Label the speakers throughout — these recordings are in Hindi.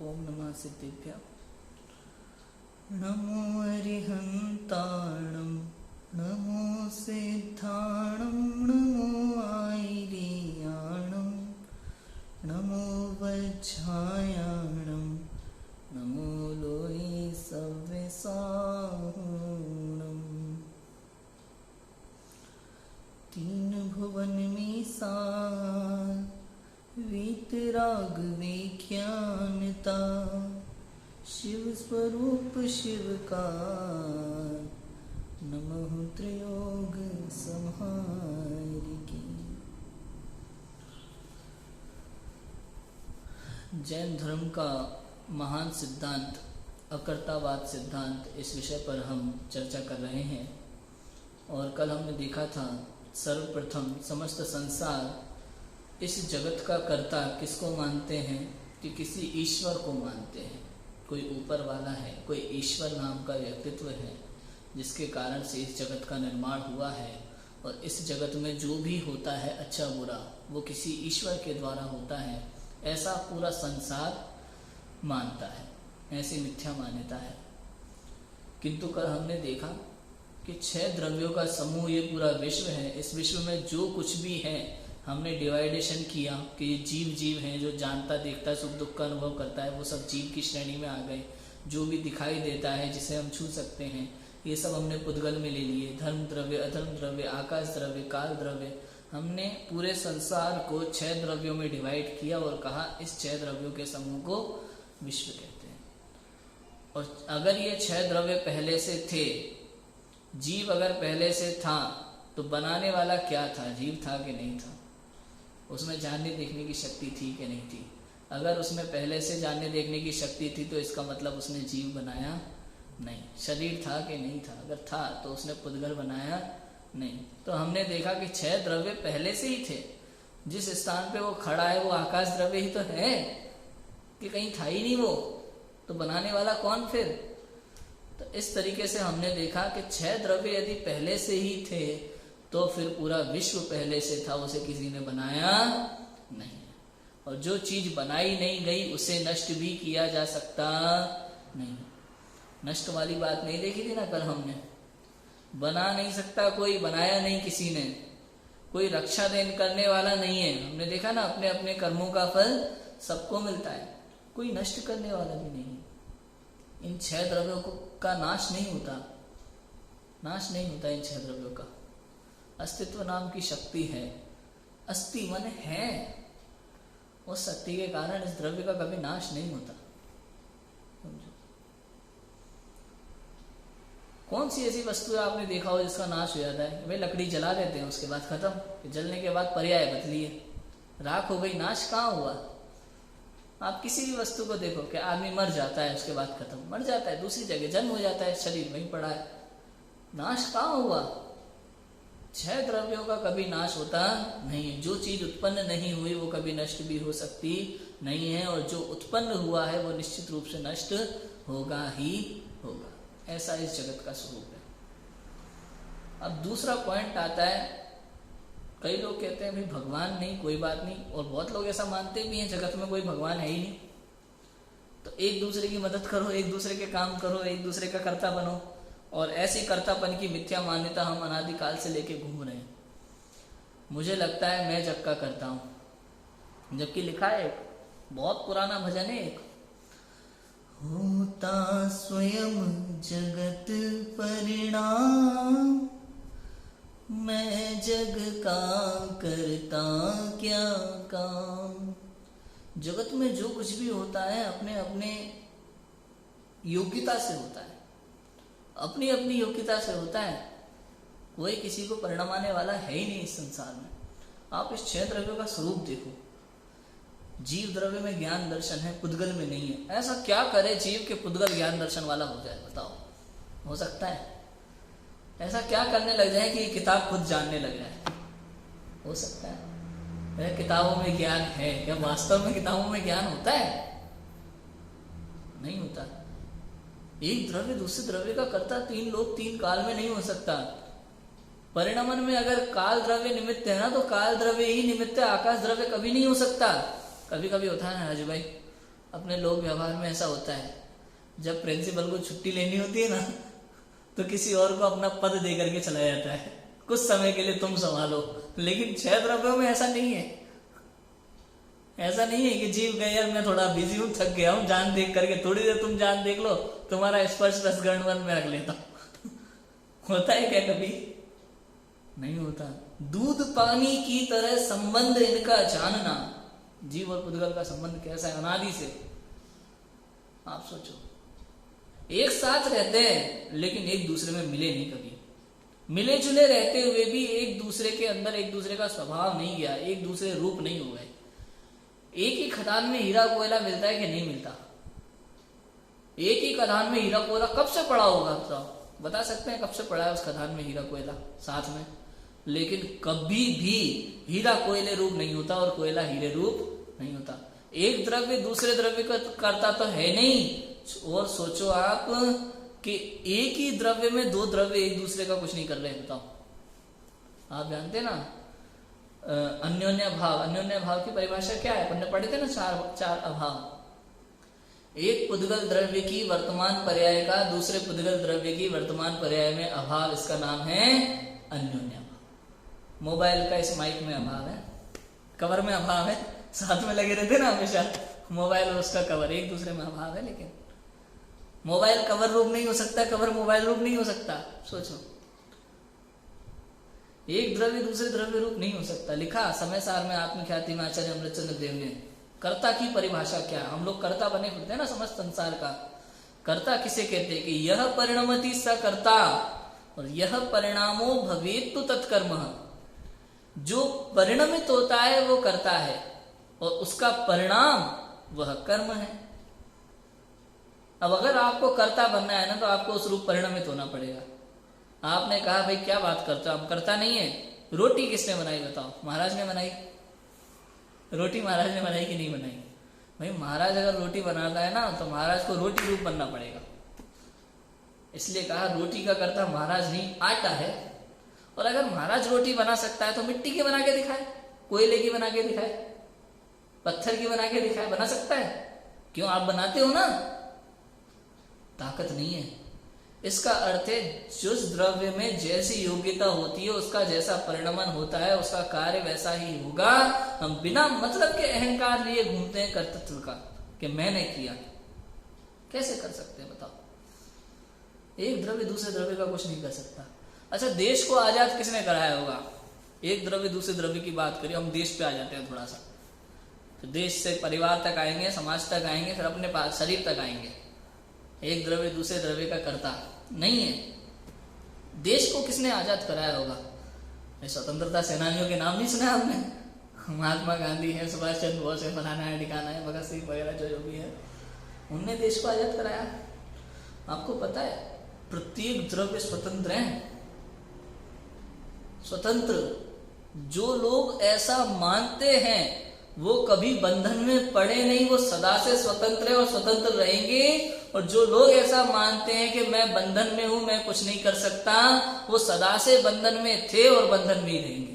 Speaker 1: ओम नमः सिद्धेभ्य। नमो अरिहंताणं नमो सिद्धाणं नमो आयर्याणं नमो वज्रायाणं नमो लोहि सव्यसाहूणम्। तीन भुवन में सार वीतराग विज्ञानता, शिव स्वरूप शिव का नमः त्रियोग संहारिकी। जैन धर्म का महान सिद्धांत अकर्तावाद सिद्धांत, इस विषय पर हम चर्चा कर रहे हैं। और कल हमने देखा था सर्वप्रथम समस्त संसार इस जगत का कर्ता किसको मानते हैं कि किसी ईश्वर को मानते हैं। कोई ऊपर वाला है, कोई ईश्वर नाम का व्यक्तित्व है जिसके कारण से इस जगत का निर्माण हुआ है। और इस जगत में जो भी होता है अच्छा बुरा वो किसी ईश्वर के द्वारा होता है, ऐसा पूरा संसार मानता है, ऐसी मिथ्या मान्यता है। किंतु कल हमने देखा कि 6 द्रव्यों का समूह ये पूरा विश्व है। इस विश्व में जो कुछ भी है हमने डिवाइडेशन किया कि ये जीव हैं, जो जानता देखता सुख दुख का अनुभव करता है वो सब जीव की श्रेणी में आ गए। जो भी दिखाई देता है जिसे हम छू सकते हैं ये सब हमने पुद्गल में ले लिए। धर्म द्रव्य, अधर्म द्रव्य, आकाश द्रव्य, काल द्रव्य, हमने पूरे संसार को 6 द्रव्यों में डिवाइड किया और कहा इस 6 द्रव्यों के समूह को विश्व कहते हैं। और अगर ये 6 द्रव्य पहले से थे, जीव अगर पहले से था तो बनाने वाला क्या था? जीव था कि नहीं था? उसमें जानने देखने की शक्ति थी कि नहीं थी? अगर उसमें पहले से जानने देखने की शक्ति थी तो इसका मतलब उसने जीव बनाया नहीं। शरीर था कि नहीं था? अगर था तो उसने पुद्गल बनाया नहीं। तो हमने देखा कि 6 द्रव्य पहले से ही थे। जिस स्थान पे वो खड़ा है वो आकाश द्रव्य ही तो है, कि कहीं था ही नहीं वो, तो बनाने वाला कौन फिर? तो इस तरीके से हमने देखा कि 6 द्रव्य यदि पहले से ही थे तो फिर पूरा विश्व पहले से था, उसे किसी ने बनाया नहीं। और जो चीज बनाई नहीं गई उसे नष्ट भी किया जा सकता नहीं। नष्ट वाली बात नहीं देखी थी ना कल हमने? बना नहीं सकता कोई, बनाया नहीं किसी ने, कोई रक्षा देन करने वाला नहीं है। हमने देखा ना अपने अपने कर्मों का फल सबको मिलता है, कोई नष्ट करने वाला भी नहीं है। इन 6 द्रव्यों का नाश नहीं होता, नाश नहीं होता इन 6 द्रव्यों का। अस्तित्व नाम की शक्ति है। अस्ति मन है, उस शक्ति के कारण इस द्रव्य का कभी नाश नहीं होता। कौन सी ऐसी वस्तु है आपने देखा हो जिसका नाश हो जाता है? भाई लकड़ी जला देते हैं उसके बाद खत्म, जलने के बाद पर्याय बदलिए, राख हो गई, नाश कहाँ हुआ? आप किसी भी वस्तु को देखो कि आदमी मर जाता है उसके बाद खत्म, मर जाता है, दूसरी जगह जन्म हो जाता है, शरीर वहीं पड़ा है, नाश कहाँ हुआ? 6 द्रव्यों का कभी नाश होता नहीं। जो चीज उत्पन्न नहीं हुई वो कभी नष्ट भी हो सकती नहीं है, और जो उत्पन्न हुआ है वो निश्चित रूप से नष्ट होगा ही होगा। ऐसा इस जगत का स्वरूप है। अब दूसरा पॉइंट आता है, कई लोग कहते हैं भाई भगवान नहीं, कोई बात नहीं, और बहुत लोग ऐसा मानते भी हैं जगत में कोई भगवान है ही नहीं, तो एक दूसरे की मदद करो, एक दूसरे के काम करो, एक दूसरे का कर्ता बनो। और ऐसी कर्तापन की मिथ्या मान्यता हम अनादिकाल से लेके घूम रहे हैं। मुझे लगता है मैं जग का करता हूं, जबकि लिखा है, बहुत पुराना भजन है एक, होता स्वयं जगत परिणाम, मैं जग का करता क्या काम। जगत में जो कुछ भी होता है अपने अपने योग्यता से होता है, अपनी अपनी योग्यता से होता है। कोई किसी को परिणामाने वाला है ही नहीं इस संसार में। आप इस 6 द्रव्यों का स्वरूप देखो। जीव द्रव्य में ज्ञान दर्शन है, पुद्गल में नहीं है। ऐसा क्या करे जीव के पुद्गल ज्ञान दर्शन वाला हो जाए? बताओ, हो सकता है? ऐसा क्या करने लग जाए कि किताब खुद जानने लग जाए? हो सकता है? किताबों में ज्ञान है क्या? वास्तव में किताबों में ज्ञान होता है? नहीं होता। एक द्रव्य दूसरे द्रव्य का कर्ता 3 लोक 3 काल में नहीं हो सकता। परिणमन में अगर काल द्रव्य निमित्त है ना, तो काल द्रव्य ही निमित्त है, आकाश द्रव्य कभी नहीं हो सकता। कभी कभी होता है ना राजू भाई, अपने लोक व्यवहार में ऐसा होता है, जब प्रिंसिपल को छुट्टी लेनी होती है ना, तो किसी और को अपना पद दे करके चला जाता है, कुछ समय के लिए तुम संभालो। लेकिन 6 द्रव्यों में ऐसा नहीं है। ऐसा नहीं है कि जीव गए यार मैं थोड़ा बिजी हूं, थक गया हूं, जान देख करके, थोड़ी देर तुम जान देख लो, तुम्हारा स्पर्श रसगण वन में रख लेता हूं। होता है क्या कभी? नहीं होता। दूध पानी की तरह संबंध इनका जानना। जीव और पुद्गल का संबंध कैसा है? अनादि से। आप सोचो, एक साथ रहते हैं लेकिन एक दूसरे में मिले नहीं कभी। मिले जुले रहते हुए भी एक दूसरे के अंदर एक दूसरे का स्वभाव नहीं गया, एक दूसरे रूप नहीं हो गए। एक ही खदान में हीरा कोयला मिलता है कि नहीं मिलता? एक ही खदान में हीरा कोयला कब से पड़ा होगा? बता सकते हैं कब से पड़ा है उस खदान में हीरा कोयला साथ में? लेकिन कभी भी हीरा कोयले रूप नहीं होता और कोयला हीरे रूप नहीं होता। एक द्रव्य दूसरे द्रव्य को करता तो है नहीं। और सोचो आप कि एक ही द्रव्य में 2 द्रव्य एक दूसरे का कुछ नहीं कर रहे। बताओ, आप जानते ना अन्योन्य भाव। अन्योन्य भाव की परिभाषा क्या है? अपन ने पढ़े थे ना, चार अभाव। एक पुद्गल द्रव्य की वर्तमान पर्याय का दूसरे पुद्गल द्रव्य की वर्तमान पर्याय में अभाव, इसका नाम है अन्योन्य भाव। मोबाइल का इस माइक में अभाव है, कवर में अभाव है, साथ में लगे रहते ना हमेशा, मोबाइल और उसका कवर एक दूसरे में अभाव है। लेकिन मोबाइल कवर रूप नहीं हो सकता, कवर मोबाइल रूप नहीं हो सकता। सोचो, एक द्रव्य दूसरे द्रव्य रूप नहीं हो सकता। लिखा समय सार में आत्मख्याति में आचार्य अमृतचंद्र देव ने। कर्ता की परिभाषा क्या? हम लोग कर्ता बने होते हैं ना समस्त संसार का। कर्ता किसे कहते हैं? कि यह परिणमति स कर्ता और यह परिणामो भवेत् तु तत्कर्म। जो परिणमित होता है वो कर्ता है और उसका परिणाम वह कर्म है। अब अगर आपको कर्ता बनना है ना, तो आपको उस रूप परिणमित होना पड़ेगा। आपने कहा भाई क्या बात करते हो, आप करता नहीं है। रोटी किसने बनाई बताओ? महाराज ने बनाई। रोटी महाराज ने बनाई कि नहीं बनाई? भाई महाराज अगर रोटी बनाता है ना, तो महाराज को रोटी रूप बनना पड़ेगा। इसलिए कहा रोटी का कर्ता महाराज नहीं, आटा है। और अगर महाराज रोटी बना सकता है तो मिट्टी की बना के दिखाए, कोयले की बना के दिखाए, पत्थर की बना के दिखाए। बना सकता है? क्यों? आप बनाते हो ना। ताकत नहीं है। इसका अर्थ है जिस द्रव्य में जैसी योग्यता होती है, उसका जैसा परिणमन होता है, उसका कार्य वैसा ही होगा। हम बिना मतलब के अहंकार लिए घूमते हैं कर्तृत्व का, कि मैंने किया। कैसे कर सकते हैं बताओ? एक द्रव्य दूसरे द्रव्य का कुछ नहीं कर सकता। अच्छा, देश को आजाद किसने कराया होगा? एक द्रव्य दूसरे द्रव्य की बात करिए, हम देश पे आ जाते हैं थोड़ा सा। तो देश से परिवार तक आएंगे, समाज तक आएंगे, फिर अपने पास शरीर तक आएंगे। एक द्रव्य दूसरे द्रव्य का कर्ता नहीं है। देश को किसने आजाद कराया होगा? स्वतंत्रता सेनानियों के नाम नहीं सुने आपने? महात्मा गांधी है, सुभाष चंद्र बोस है, फलाना है, ठिकाना है, भगत सिंह वगैरह जो भी है, उनने देश को आजाद कराया। आपको पता है प्रत्येक द्रव्य स्वतंत्र है। स्वतंत्र। जो लोग ऐसा मानते हैं वो कभी बंधन में पड़े नहीं, वो सदा से स्वतंत्र है और स्वतंत्र रहेंगे। और जो लोग ऐसा मानते हैं कि मैं बंधन में हूं, मैं कुछ नहीं कर सकता, वो सदा से बंधन में थे और बंधन में ही रहेंगे।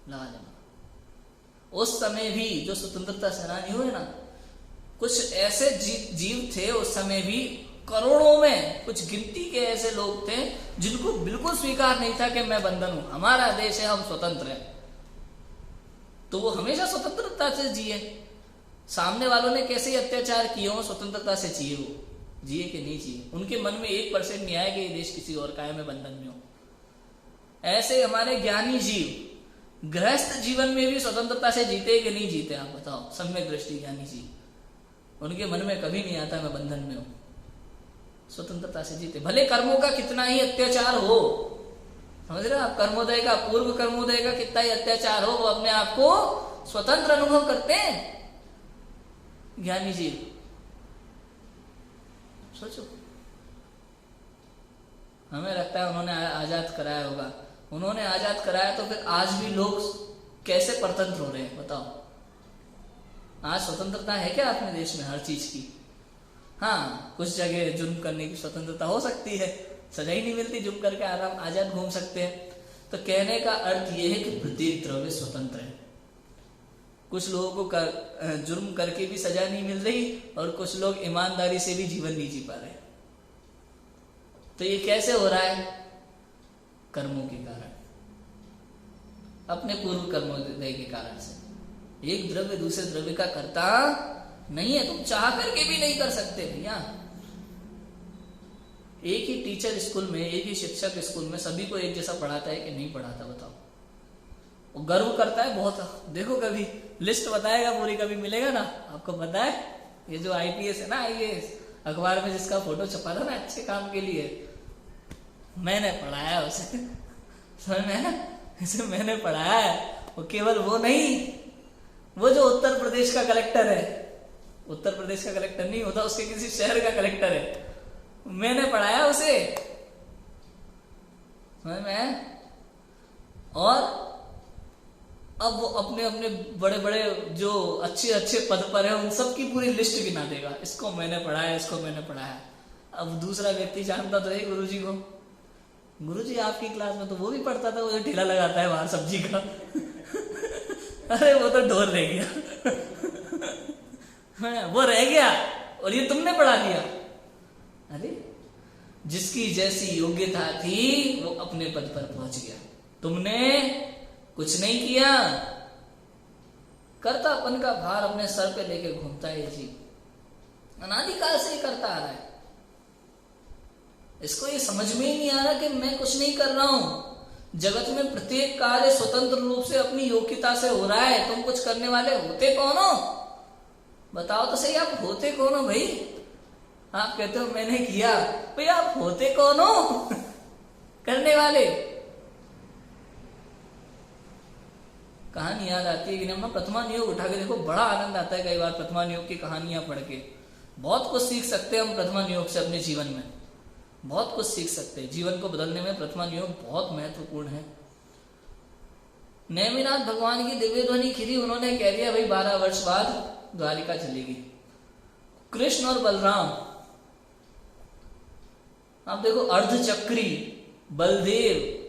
Speaker 1: लाजवाब। उस समय भी जो स्वतंत्रता सेनानी हुए ना, कुछ ऐसे जीव थे उस समय भी, करोड़ों में कुछ गिनती के ऐसे लोग थे जिनको बिल्कुल स्वीकार नहीं था कि मैं बंधन हूं, हमारा देश है, हम स्वतंत्र हैं। तो वो हमेशा स्वतंत्रता से जिए। सामने वालों ने कैसे ही अत्याचार किए हो, स्वतंत्रता से जिए। वो जिए कि नहीं जिए, उनके मन में 1% नहीं आया कि ये देश किसी और का है, मैं बंधन में हूं। ऐसे हमारे ज्ञानी जीव गृहस्थ जीवन में भी स्वतंत्रता से जीते कि नहीं जीते? आप बताओ। सम्यक दृष्टि ज्ञानी जीव, उनके मन में कभी नहीं आता मैं बंधन में हूं। स्वतंत्रता से जीते, भले कर्मों का कितना ही अत्याचार हो। समझ रहे आप? कर्मोदय का, पूर्व कर्मोदय का कितना ही अत्याचार हो, वो अपने आप को स्वतंत्र अनुभव करते हैं ज्ञानी जीव। सोचो, हमें लगता है उन्होंने आजाद कराया होगा। उन्होंने आजाद कराया तो फिर आज भी लोग कैसे परतंत्र हो रहे हैं बताओ? आज स्वतंत्रता है क्या अपने देश में हर चीज की? हाँ, कुछ जगह जुर्म करने की स्वतंत्रता हो सकती है, सजा ही नहीं मिलती, जुर्म करके आराम आजाद घूम सकते हैं। तो कहने का अर्थ यह है कि प्रत्येक द्रव्य स्वतंत्र है कुछ लोगों को जुर्म करके भी सजा नहीं मिल रही और कुछ लोग ईमानदारी से भी जीवन नहीं जी पा रहे। तो ये कैसे हो रहा है? कर्मों के कारण, अपने पूर्व कर्मोदय के कारण से। एक द्रव्य दूसरे द्रव्य का कर्ता नहीं है, तुम चाह करके भी नहीं कर सकते भैया। एक ही टीचर स्कूल में, एक ही शिक्षक स्कूल में सभी को एक जैसा पढ़ाता है कि नहीं पढ़ाता? बताओ। वो गर्व करता है बहुत। देखो कभी लिस्ट बताएगा पूरी, कभी मिलेगा ना आपको। पता है ये जो आईपीएस है ना, आईएएस, अखबार में जिसका फोटो छपा था ना अच्छे काम के लिए, मैंने पढ़ाया उसे। समझ में है? इसे मैंने पढ़ाया है। वो केवल वो नहीं, वो जो उत्तर प्रदेश का कलेक्टर है, उत्तर प्रदेश का कलेक्टर नहीं होता, उसके किसी शहर का कलेक्टर है, मैंने पढ़ाया उसे। समझ में है? और अब वो अपने अपने बड़े बड़े जो अच्छे अच्छे पद पर है उन सब की पूरी लिस्ट गिना देगा, इसको मैंने पढ़ाया, इसको मैंने पढ़ाया। अब दूसरा व्यक्ति जानता तो है गुरुजी को। गुरुजी आपकी क्लास में तो वो भी पढ़ता था, वो जो ठेला लगाता है बाहर सब्जी का। अरे वो तो ढोर रह गया। वो रह गया और ये तुमने पढ़ा दिया। अरे जिसकी जैसी योग्यता थी वो अपने पद पर पहुंच गया, तुमने कुछ नहीं किया। कर्तापन का भार अपने सर पे लेके घूमता है जी, अनादिकाल से ही करता आ रहा है। इसको ये समझ में ही नहीं आ रहा कि मैं कुछ नहीं कर रहा हूं। जगत में प्रत्येक कार्य स्वतंत्र रूप से अपनी योग्यता से हो रहा है। तुम कुछ करने वाले होते कौन हो? बताओ तो सही, आप होते कौन हो भाई? आप कहते हो मैंने किया, भाई आप होते कौन हो? करने वाले। कहानी याद आती है कि हम प्रथमा नियोग उठा के देखो, बड़ा आनंद आता है कई बार प्रथमा नियोग की कहानियां पढ़ के। बहुत कुछ सीख सकते हैं हम प्रथमा नियोग से अपने जीवन में, बहुत कुछ सीख सकते हैं। जीवन को बदलने में प्रथमा नियोग बहुत महत्वपूर्ण है। नेमिनाथ भगवान की दिव्य ध्वनि खिली, उन्होंने कह दिया भाई 12 वर्ष बाद द्वारिका चलेगी। कृष्ण और बलराम, आप देखो अर्धचक्री बलदेव,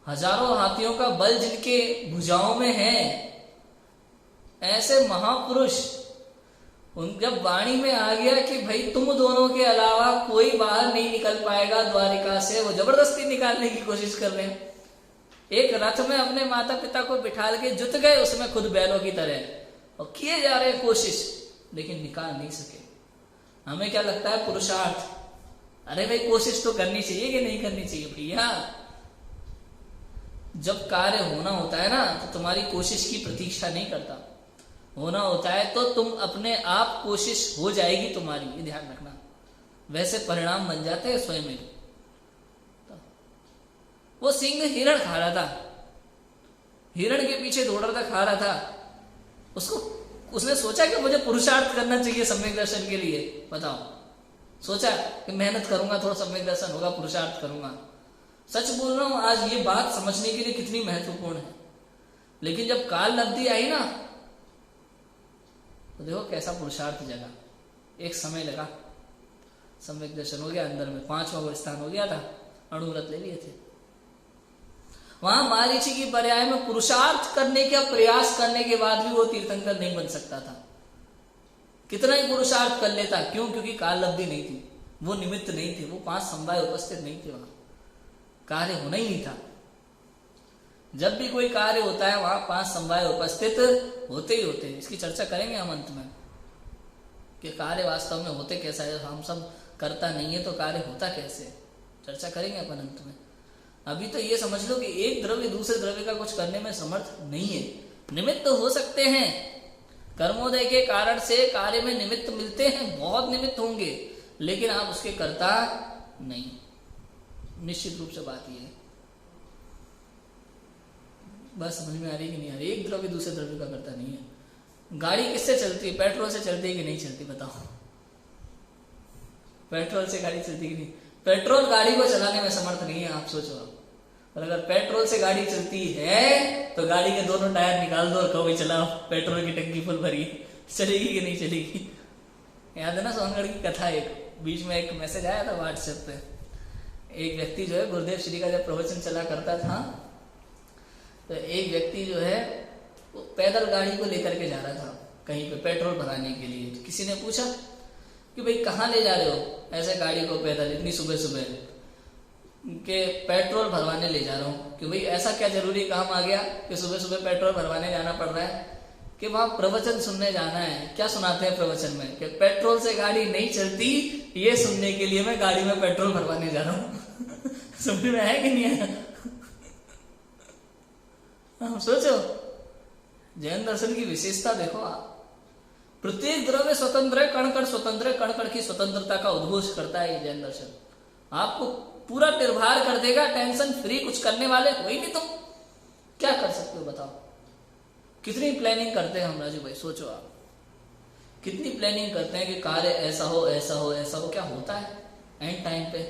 Speaker 1: हजारों हाथियों का बल जिनके भुजाओं में है, ऐसे महापुरुष, उन जब वाणी में आ गया कि भाई तुम दोनों के अलावा कोई बाहर नहीं निकल पाएगा द्वारिका से, वो जबरदस्ती निकालने की कोशिश कर रहे हैं। एक रथ में अपने माता पिता को बिठा के जुट गए, उसमें खुद बैलों की तरह, और किए जा रहे कोशिश, लेकिन निकाल नहीं सके। हमें क्या लगता है? पुरुषार्थ। अरे भाई कोशिश तो करनी चाहिए कि नहीं करनी चाहिए भैया? जब कार्य होना होता है ना तो तुम्हारी कोशिश की प्रतीक्षा नहीं करता। होना होता है तो तुम अपने आप कोशिश हो जाएगी तुम्हारी, ये ध्यान रखना। वैसे परिणाम बन जाते हैं स्वयं में। वो सिंह हिरण खा रहा था, हिरण के पीछे दौड़ रहा था, खा रहा था। उसने सोचा कि मुझे पुरुषार्थ करना चाहिए सम्यक दर्शन के लिए। बताओ, सोचा कि मेहनत करूंगा, थोड़ा सम्यक दर्शन होगा, पुरुषार्थ करूंगा। सच बोल रहा हूं, आज ये बात समझने के लिए कितनी महत्वपूर्ण है। लेकिन जब काल अवधि आई ना, तो देखो कैसा पुरुषार्थ जगा। एक समय लगा, सम्यक दर्शन हो गया, अंदर में 5वां स्थान हो गया था, अणुव्रत ले लिए थे। वहां मारीची की पर्याय में पुरुषार्थ करने का प्रयास करने के बाद भी वो तीर्थंकर नहीं बन सकता था। कितना ही पुरुषार्थ कर लेता, क्यों? क्योंकि काल अवधि नहीं थी, वो निमित्त नहीं थे, वो 5 समवाय उपस्थित नहीं थे, वहां कार्य होना ही नहीं था। जब भी कोई कार्य होता है वहां 5 समवाय उपस्थित होते ही होते हैं। इसकी चर्चा करेंगे हम अंत में कि कार्य वास्तव में होते कैसा है। हम सब करता नहीं है तो कार्य होता कैसे, चर्चा करेंगे अपन अंत में। अभी तो ये समझ लो कि एक द्रव्य दूसरे द्रव्य का कुछ करने में समर्थ नहीं है। निमित्त तो हो सकते हैं, कर्मोदय के कारण से कार्य में निमित्त मिलते हैं, बहुत निमित्त होंगे, लेकिन आप उसके कर्ता नहीं। निश्चित रूप से बात यह है। बस समझ में आ रही कि नहीं आ रही? एक द्रव्य दूसरे द्रव्य का करता नहीं है। गाड़ी किससे चलती है? पेट्रोल से चलती है कि नहीं चलती? बताओ, पेट्रोल से गाड़ी चलती कि नहीं? पेट्रोल गाड़ी को चलाने में समर्थ नहीं है, आप सोचो। और अगर पेट्रोल से गाड़ी चलती है तो गाड़ी के दोनों टायर निकाल दो और कहो भाई चलाओ, पेट्रोल की टंकी फुल भरी, चलेगी कि नहीं चलेगी? याद है ना सोनगढ़ की कथा? एक बीच में एक मैसेज आया था व्हाट्सएप पे, एक व्यक्ति जो है, गुरुदेव श्री का जब प्रवचन चला करता था, तो एक व्यक्ति जो है वो पैदल गाड़ी को लेकर के जा रहा था कहीं पे पेट्रोल भराने के लिए। तो किसी ने पूछा कि भाई कहाँ ले जा रहे हो ऐसे गाड़ी को पैदल इतनी सुबह सुबह? कि पेट्रोल भरवाने ले जा रहा हूँ। कि भाई ऐसा क्या जरूरी काम आ गया कि सुबह सुबह पेट्रोल भरवाने जाना पड़ रहा है? कि वहां प्रवचन सुनने जाना है। क्या सुनाते हैं प्रवचन में? कि पेट्रोल से गाड़ी नहीं चलती, ये सुनने के लिए मैं गाड़ी में पेट्रोल भरवाने जा रहा हूँ। समझ में है कि नहीं है? हम सोचो, जैन दर्शन की विशेषता देखो आप। प्रत्येक द्रव्य स्वतंत्र है, कण कण स्वतंत्र है, कण कण की स्वतंत्रता का उद्घोष करता है ये जैन दर्शन। आपको पूरा निर्भर कर देगा, टेंशन फ्री। कुछ करने वाले हो ही नहीं तुम, क्या कर सकते हो बताओ? कितनी प्लानिंग करते हैं हम राजू भाई, सोचो आप कितनी प्लानिंग करते हैं कि कार्य ऐसा हो ऐसा हो ऐसा हो। क्या होता है एंड टाइम पे?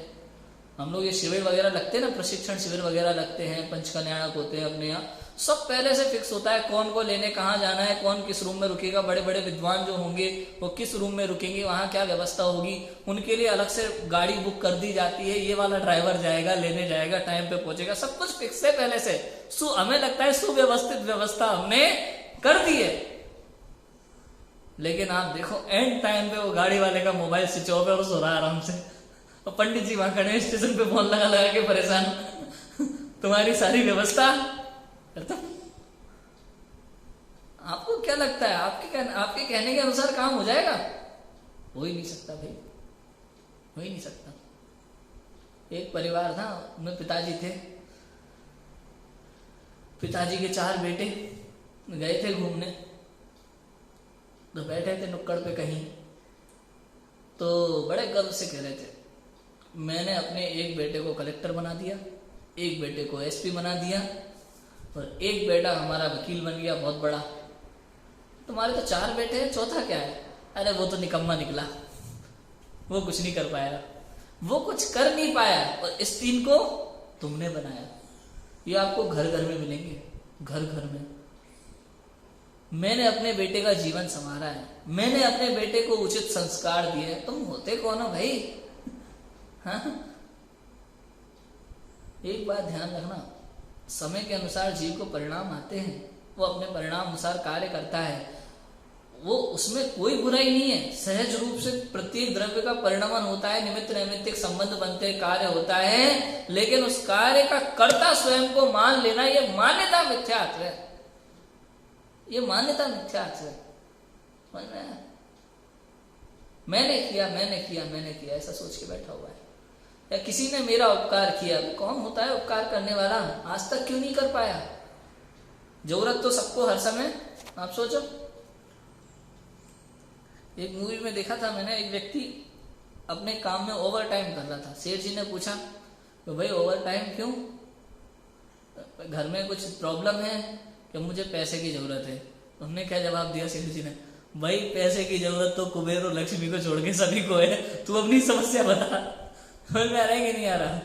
Speaker 1: हम लोग ये शिविर वगैरह लगते हैं ना, प्रशिक्षण शिविर वगैरह लगते हैं, पंचकल्याणक होते हैं अपने यहाँ, सब पहले से फिक्स होता है कौन को लेने कहाँ जाना है, कौन किस रूम में रुकेगा। बड़े बड़े विद्वान जो होंगे वो किस रूम में रुकेंगे, वहाँ क्या व्यवस्था होगी, उनके लिए अलग से गाड़ी बुक कर दी जाती है। ये वाला ड्राइवर जाएगा, लेने जाएगा, टाइम पे पहुंचेगा, सब कुछ फिक्स है पहले से। हमें लगता है सुव्यवस्थित व्यवस्था हमने कर दी है। लेकिन आप देखो एंड टाइम पे वो गाड़ी वाले का मोबाइल स्विच ऑफ है और सो रहा है आराम से, और पंडित जी वहां खड़े स्टेशन पे फोन लगा लगा के परेशान। तुम्हारी सारी व्यवस्था खत्म। आपको क्या लगता है आपके कहने के अनुसार काम हो जाएगा? हो ही नहीं सकता भाई, हो ही नहीं सकता। एक परिवार था, उनमें पिताजी थे, पिताजी के 4 बेटे गए थे घूमने। तो बैठे थे नुक्कड़ पे कहीं, तो बड़े गर्व से कह रहे थे मैंने अपने एक बेटे को कलेक्टर बना दिया, एक बेटे को एसपी बना दिया, और एक बेटा हमारा वकील बन गया बहुत बड़ा। तुम्हारे तो 4 बेटे हैं, चौथा क्या है? अरे वो तो निकम्मा निकला, वो कुछ नहीं कर पाया, वो कुछ कर नहीं पाया, और इस 3 को तुमने बनाया। ये आपको घर घर में मिलेंगे, घर घर में। मैंने अपने बेटे का जीवन संवारा है, मैंने अपने बेटे को उचित संस्कार दिए। तुम होते कौन हो भाई? हाँ, एक बात ध्यान रखना, समय के अनुसार जीव को परिणाम आते हैं, वो अपने परिणाम अनुसार कार्य करता है, वो उसमें कोई बुराई नहीं है। सहज रूप से प्रत्येक द्रव्य का परिणमन होता है, निमित्त नैमित्तिक संबंध बनते, कार्य होता है, लेकिन उस कार्य का कर्ता स्वयं को मान लेना, ये मान्यता मिथ्यात्व है, ये मान्यता मिथ्यात्व है। समझ में आया? मैंने किया मैंने किया मैंने किया ऐसा सोच के बैठा हुआ है, या किसी ने मेरा उपकार किया। कौन होता है उपकार करने वाला? आज तक क्यों नहीं कर पाया? जरूरत तो सबको हर समय। आप सोचो, एक मूवी में देखा था मैंने, एक व्यक्ति अपने काम में ओवर टाइम कर रहा था। सेठ जी ने पूछा तो भाई ओवर टाइम क्यों? घर में कुछ प्रॉब्लम है कि मुझे पैसे की जरूरत है। उन्होंने क्या जवाब दिया सेठ जी ने? भाई पैसे की जरूरत तो कुबेर और लक्ष्मी को छोड़ के सभी को है, तू अपनी समस्या बता। समझ में आ रहा है कि नहीं आ रहा?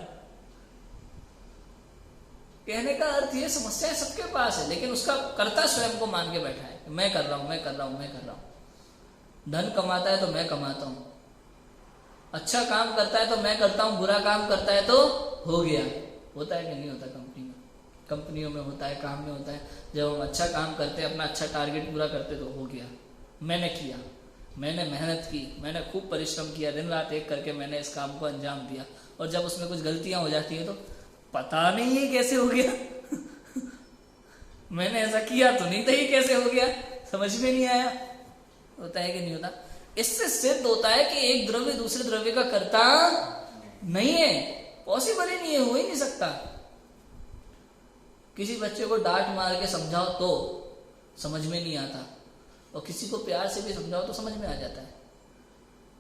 Speaker 1: कहने का अर्थ ये, समस्याएं सबके पास है, लेकिन उसका कर्ता स्वयं को मान के बैठा है, मैं कर रहा हूं मैं कर रहा हूं मैं कर रहा हूं। धन कमाता है तो मैं कमाता हूं, अच्छा काम करता है तो मैं करता हूं, बुरा काम करता है तो हो गया। होता है कि नहीं होता? कंपनियों में होता है, काम में होता है। जब हम अच्छा काम करते हैं, अपना अच्छा टारगेट पूरा करते तो हो गया, मैंने किया, मैंने मेहनत की, मैंने खूब परिश्रम किया, दिन रात एक करके मैंने इस काम को अंजाम दिया। और जब उसमें कुछ गलतियां हो जाती है तो पता नहीं ये कैसे हो गया। मैंने ऐसा किया तो नहीं था, ये कैसे हो गया, समझ में नहीं आया। होता है कि नहीं होता? इससे सिद्ध होता है कि एक द्रव्य दूसरे द्रव्य का कर्ता नहीं है, पॉसिबल ही नहीं है, हो ही नहीं सकता। किसी बच्चे को डांट मार के समझाओ तो समझ में नहीं आता, और किसी को प्यार से भी समझाओ तो समझ में आ जाता है।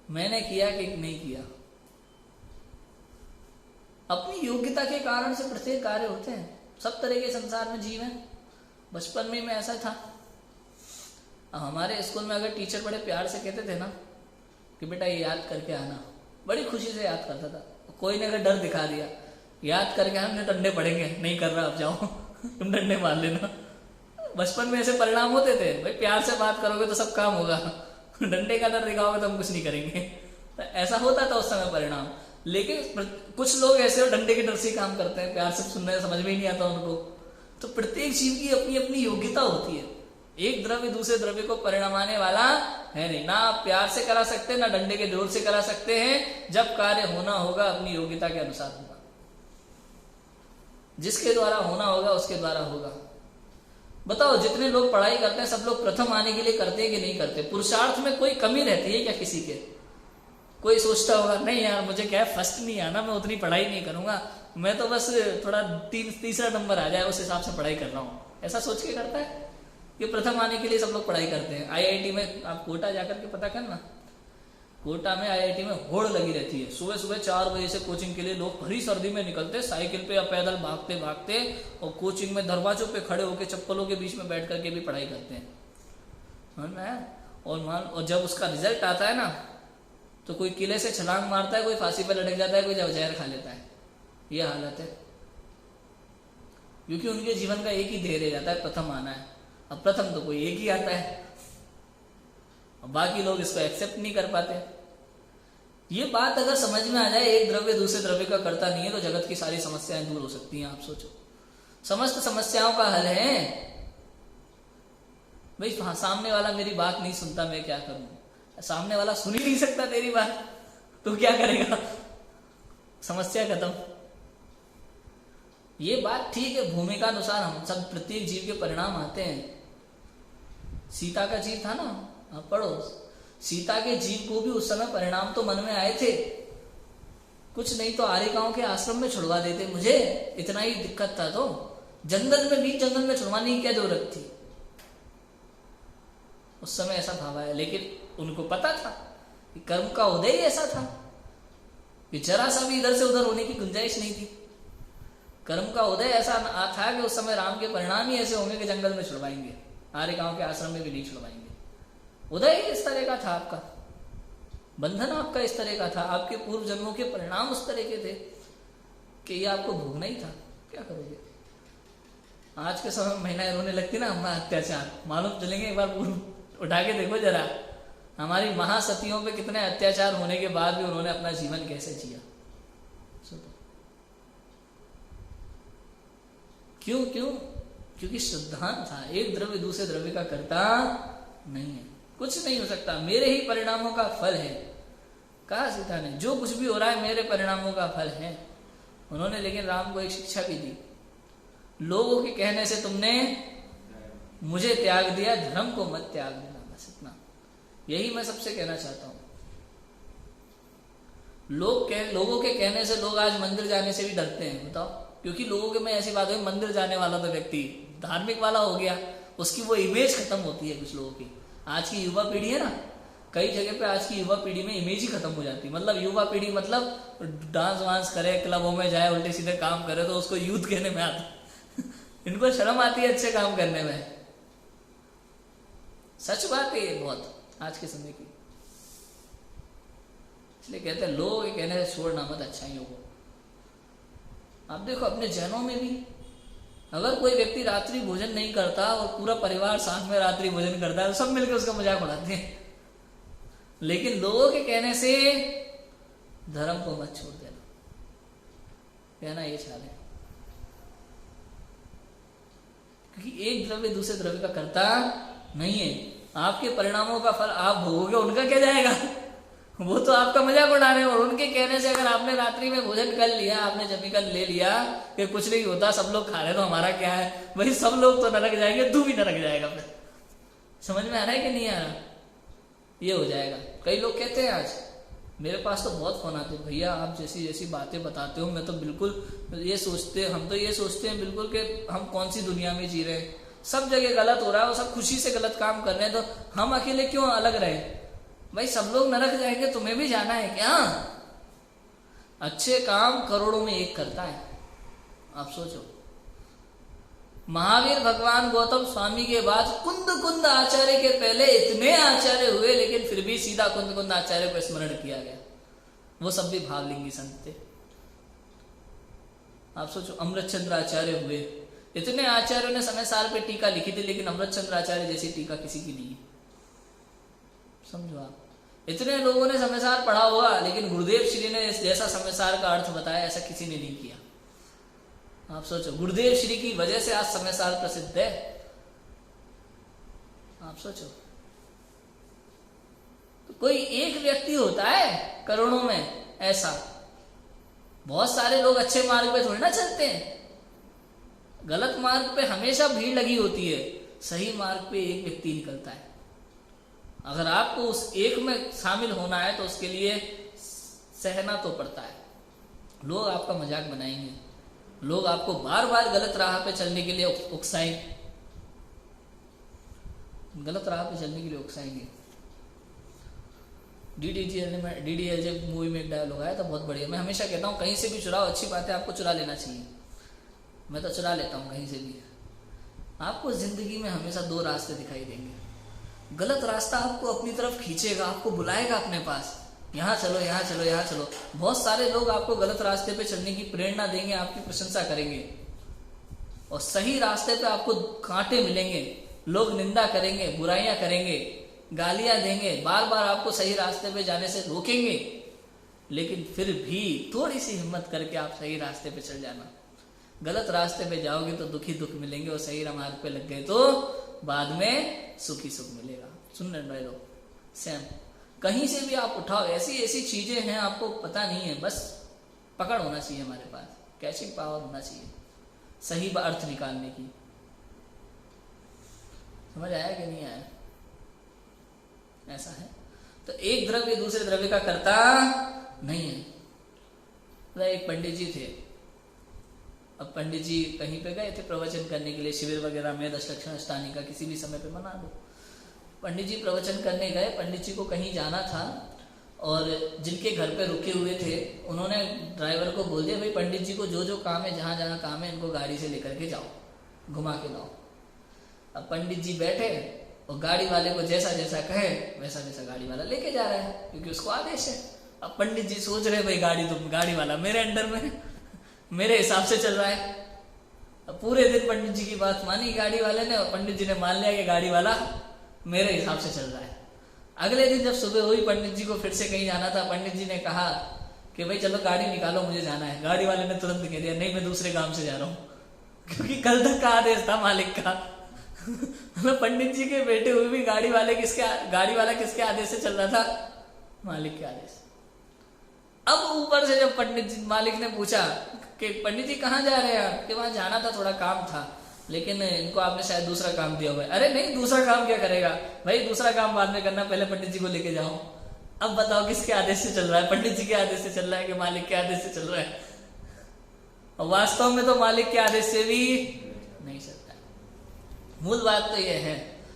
Speaker 1: मैंने किया कि नहीं किया, अपनी योग्यता के कारण से प्रत्येक कार्य होते हैं। सब तरह के संसार में जीव हैं। बचपन में मैं ऐसा था, हमारे स्कूल में अगर टीचर बड़े प्यार से कहते थे ना कि बेटा ये याद करके आना, बड़ी खुशी से याद करता था। कोई ने अगर डर दिखा दिया, याद करके हमने डंडे पड़ेंगे, नहीं कर रहा अब जाओ, तुम डंडे मार लेना। बचपन में ऐसे परिणाम होते थे। भाई प्यार से बात करोगे तो सब काम होगा, डंडे का डर दिखाओगे तो हम कुछ नहीं करेंगे। तो ऐसा होता था उस समय परिणाम। लेकिन कुछ लोग ऐसे हो डंडे के डर से काम करते हैं, प्यार से सुनने समझ में ही नहीं आता उनको। तो प्रत्येक जीव की अपनी अपनी योग्यता होती है। एक द्रव्य दूसरे द्रव्य को परिणमाने वाला है नहीं। ना आप प्यार से करा सकते, ना डंडे के जोर से करा सकते हैं। जब कार्य होना होगा अपनी योग्यता के अनुसार होगा, जिसके द्वारा होना होगा उसके द्वारा होगा। बताओ, जितने लोग पढ़ाई करते हैं सब लोग प्रथम आने के लिए करते हैं कि नहीं करते? पुरुषार्थ में कोई कमी रहती है क्या किसी के? कोई सोचता होगा नहीं यार मुझे क्या है, फर्स्ट नहीं आना, मैं उतनी पढ़ाई नहीं करूंगा, मैं तो बस थोड़ा तीसरा नंबर आ जाए उस हिसाब से पढ़ाई कर रहा हूँ, ऐसा सोच के करता है? ये प्रथम आने के लिए सब लोग पढ़ाई करते हैं। आईआईटी में आप कोटा जाकर के पता करना, कोटा में आईआईटी में होड़ लगी रहती है। सुबह सुबह 4 बजे से कोचिंग के लिए लोग भरी सर्दी में निकलते, साइकिल पे या पैदल भागते भागते, और कोचिंग में दरवाजों पे खड़े होकर चप्पलों के बीच में बैठ करके भी पढ़ाई करते हैं, समझ में आया? और जब उसका रिजल्ट आता है ना, तो कोई किले से छलांग मारता है, कोई फांसी पे लटक जाता है, कोई जहर खा लेता है। ये हालत है, क्योंकि उनके जीवन का एक ही ध्येय रह जाता है, प्रथम आना है। अब प्रथम तो कोई एक ही आता है, और बाकी लोग इसको एक्सेप्ट नहीं कर पाते। ये बात अगर समझ में आ जाए, एक द्रव्य दूसरे द्रव्य का करता नहीं है, तो जगत की सारी समस्याएं दूर हो सकती हैं। आप सोचो, समस्त समस्याओं का हल है भाई, सामने वाला मेरी बात नहीं सुनता, मैं क्या करूं? सामने वाला सुन ही नहीं सकता तेरी बात, तो क्या करेगा? समस्या खत्म। ये बात ठीक है, भूमिका अनुसार हम सब प्रत्येक जीव के परिणाम आते हैं। सीता का जीव था ना, आप पढ़ो, सीता के जीव को भी उस समय परिणाम तो मन में आए थे, कुछ नहीं तो आर्यिकाओं के आश्रम में छुड़वा देते, मुझे इतना ही दिक्कत था तो जंगल में, बीच जंगल में छुड़वाने की क्या जरूरत थी? उस समय ऐसा भाव आया, लेकिन उनको पता था कि कर्म का उदय ही ऐसा था कि जरा सा भी इधर से उधर होने की गुंजाइश नहीं थी। कर्म का उदय ऐसा था कि उस समय राम के परिणाम ही ऐसे होंगे कि जंगल में छुड़वाएंगे, आर्यिकाओं के आश्रम में भी नहीं छुड़वाएंगे। उदय ही इस तरह का था, आपका बंधन आपका इस तरह का था, आपके पूर्व जन्मों के परिणाम उस तरह के थे कि ये आपको भोगना ही था। क्या करोगे? आज के समय में महिलाएं रोने लगती ना, हमारा अत्याचार, मालूम चलेंगे एक बार उठा के देखो जरा, हमारी महासतियों पे कितने अत्याचार होने के बाद भी उन्होंने अपना जीवन कैसे जिया। क्यों? क्योंकि श्रद्धांत था, एक द्रव्य दूसरे द्रव्य का करता नहीं है, कुछ नहीं हो सकता, मेरे ही परिणामों का फल है। कहा सीता ने, जो कुछ भी हो रहा है मेरे परिणामों का फल है। उन्होंने लेकिन राम को एक शिक्षा भी दी, लोगों के कहने से तुमने मुझे त्याग दिया, धर्म को मत त्याग देना, बस इतना, यही मैं सबसे कहना चाहता हूं। लोगों के कहने से लोग आज मंदिर जाने से भी डरते हैं, बताओ, क्योंकि लोगों के में ऐसी बात है, मंदिर जाने वाला तो व्यक्ति धार्मिक वाला हो गया, उसकी वो इमेज खत्म होती है कुछ लोगों की। आज की युवा पीढ़ी है ना, कई जगह पे आज की युवा पीढ़ी में इमेज ही खत्म हो जाती है। मतलब युवा पीढ़ी मतलब डांस वांस करे, क्लबों में जाए, उल्टे सीधे काम करे तो उसको यूथ कहने में आता इनको शर्म आती है अच्छे काम करने में। सच बात है ये बहुत आज के समय की, इसलिए कहते हैं लोग ये कहने से छोड़ना मत अच्छाइयों को। आप देखो अपने जैनों में भी, अगर कोई व्यक्ति रात्रि भोजन नहीं करता और पूरा परिवार साथ में रात्रि भोजन करता है तो सब मिलकर उसका मजाक उड़ाते हैं, लेकिन लोगों के कहने से धर्म को मत छोड़ देना, कहना ये चाल है। क्योंकि एक द्रव्य दूसरे द्रव्य का करता नहीं है, आपके परिणामों का फल आप भोगोगे, उनका क्या जाएगा? वो तो आपका मजाक उड़ा रहे हैं। और उनके कहने से अगर आपने रात्रि में भोजन कर लिया, आपने जमी कर ले लिया कि कुछ नहीं होता, सब लोग खा रहे तो हमारा क्या है, वही सब लोग तो नरक जाएंगे, तू भी नरक जाएगा। फिर समझ में आ रहा है कि नहीं आ रहा? ये हो जाएगा। कई लोग कहते हैं, आज मेरे पास तो बहुत फोन आते हैं, भैया आप जैसी जैसी बातें बताते हो, मैं तो बिल्कुल ये सोचते, हम तो ये सोचते हैं बिल्कुल कि हम कौन सी दुनिया में जी रहे हैं, सब जगह गलत हो रहा है और सब खुशी से गलत काम कर रहे हैं, तो हम अकेले क्यों अलग रहे? भाई सब लोग नरक जाएंगे, तुम्हें भी जाना है क्या? अच्छे काम करोड़ों में एक करता है, आप सोचो। महावीर भगवान गौतम स्वामी के बाद कुंद आचार्य के पहले इतने आचार्य हुए, लेकिन फिर भी सीधा कुंद आचार्य को स्मरण किया गया। वो सब भी भावलिंगी संत थे। आप सोचो, अमृतचंद्र आचार्य हुए, इतने आचार्यों ने समय साल पे टीका लिखी थी, लेकिन अमृतचंद्र आचार्य जैसी टीका किसी की नहीं। समझो आप, इतने लोगों ने समयसार पढ़ा होगा, लेकिन गुरुदेव श्री ने जैसा समयसार का अर्थ बताया ऐसा किसी ने नहीं किया। आप सोचो, गुरुदेव श्री की वजह से आज समयसार प्रसिद्ध है। आप सोचो, तो कोई एक व्यक्ति होता है करोड़ों में ऐसा, बहुत सारे लोग अच्छे मार्ग पे थोड़ी ना चलते हैं। गलत मार्ग पे हमेशा भीड़ लगी होती है, सही मार्ग पे एक व्यक्ति निकलता है। अगर आपको उस एक में शामिल होना है तो उसके लिए सहना तो पड़ता है। लोग आपका मजाक बनाएंगे, लोग आपको बार बार गलत राह पे चलने के लिए उकसाएंगे, गलत राह पे चलने के लिए उकसाएंगे। डीडीएलजे मूवी में एक डायलॉग आया था बहुत बढ़िया। मैं हमेशा कहता हूँ कहीं से भी चुराओ, अच्छी बात है, आपको चुरा लेना चाहिए। मैं तो चुरा लेता हूँ कहीं से भी। आपको जिंदगी में हमेशा दो रास्ते दिखाई देंगे। गलत रास्ता आपको अपनी तरफ खींचेगा, आपको बुलाएगा अपने पास, यहाँ चलो, यहाँ चलो, यहाँ चलो। बहुत सारे लोग आपको गलत रास्ते पे चलने की प्रेरणा देंगे, आपकी प्रशंसा करेंगे, और सही रास्ते पे आपको कांटे मिलेंगे। लोग निंदा करेंगे, बुराइयां करेंगे, गालियां देंगे, बार बार आपको सही रास्ते पे जाने से रोकेंगे, लेकिन फिर भी थोड़ी सी हिम्मत करके आप सही रास्ते पे चल जाना। गलत रास्ते पे जाओगे तो दुखी दुख मिलेंगे, और सही मार्ग पे लग गए तो बाद में सुखी सुख मिलेगा। सुन रहे लोग, सेम कहीं से भी आप उठाओ, ऐसी ऐसी चीजें हैं आपको पता नहीं है, बस पकड़ होना चाहिए हमारे पास, कैचिंग पावर होना चाहिए सही अर्थ निकालने की। समझ आया कि नहीं आया? ऐसा है। तो एक द्रव्य दूसरे द्रव्य का कर्ता नहीं है। तो एक पंडित जी थे, अब पंडित जी कहीं पे गए थे प्रवचन करने के लिए, शिविर वगैरह में, दशलक्षण अष्टानी का किसी भी समय पे मना लो। पंडित जी प्रवचन करने गए, पंडित जी को कहीं जाना था, और जिनके घर पे रुके हुए थे उन्होंने ड्राइवर को बोल दिया, भाई पंडित जी को जो जो काम है, जहां जहां काम है, इनको गाड़ी से लेकर के जाओ, घुमा के लाओ। अब पंडित जी बैठे और गाड़ी वाले को जैसा जैसा कहे वैसा वैसा गाड़ी वाला लेके जा रहा है, क्योंकि उसको आदेश है। अब पंडित जी सोच रहे भाई गाड़ी वाला मेरे अंडर में है, मेरे हिसाब से चल रहा है। अब पूरे दिन पंडित जी की बात मानी गाड़ी वाले ने, और पंडित जी ने मान लिया कि गाड़ी वाला मेरे हिसाब से चल रहा है। अगले दिन जब सुबह हुई, पंडित जी को फिर से कहीं जाना था, पंडित जी ने कहा कि भाई चलो गाड़ी निकालो, मुझे जाना है। गाड़ी वाले ने तुरंत कह दिया, नहीं मैं दूसरे काम से जा रहा हूँ, क्योंकि कल तक का आदेश था मालिक का। मतलब पंडित जी के बेटे हुए भी गाड़ी वाला किसके आदेश से चल रहा था? मालिक के आदेश। अब ऊपर से जब पंडित जी, मालिक ने पूछा कि पंडित जी कहाँ जा रहे हैं आप? कि वहां जाना था, थोड़ा काम था, लेकिन इनको आपने शायद दूसरा काम दिया हुआ है। अरे नहीं, दूसरा काम क्या करेगा भाई, दूसरा काम बाद में करना, पहले पंडित जी को लेके जाओ। अब बताओ किसके आदेश से चल रहा है? पंडित जी के आदेश से चल रहा है कि मालिक के आदेश से चल रहा है? और वास्तव में तो मालिक के आदेश से भी नहीं चलता। मूल बात तो यह है,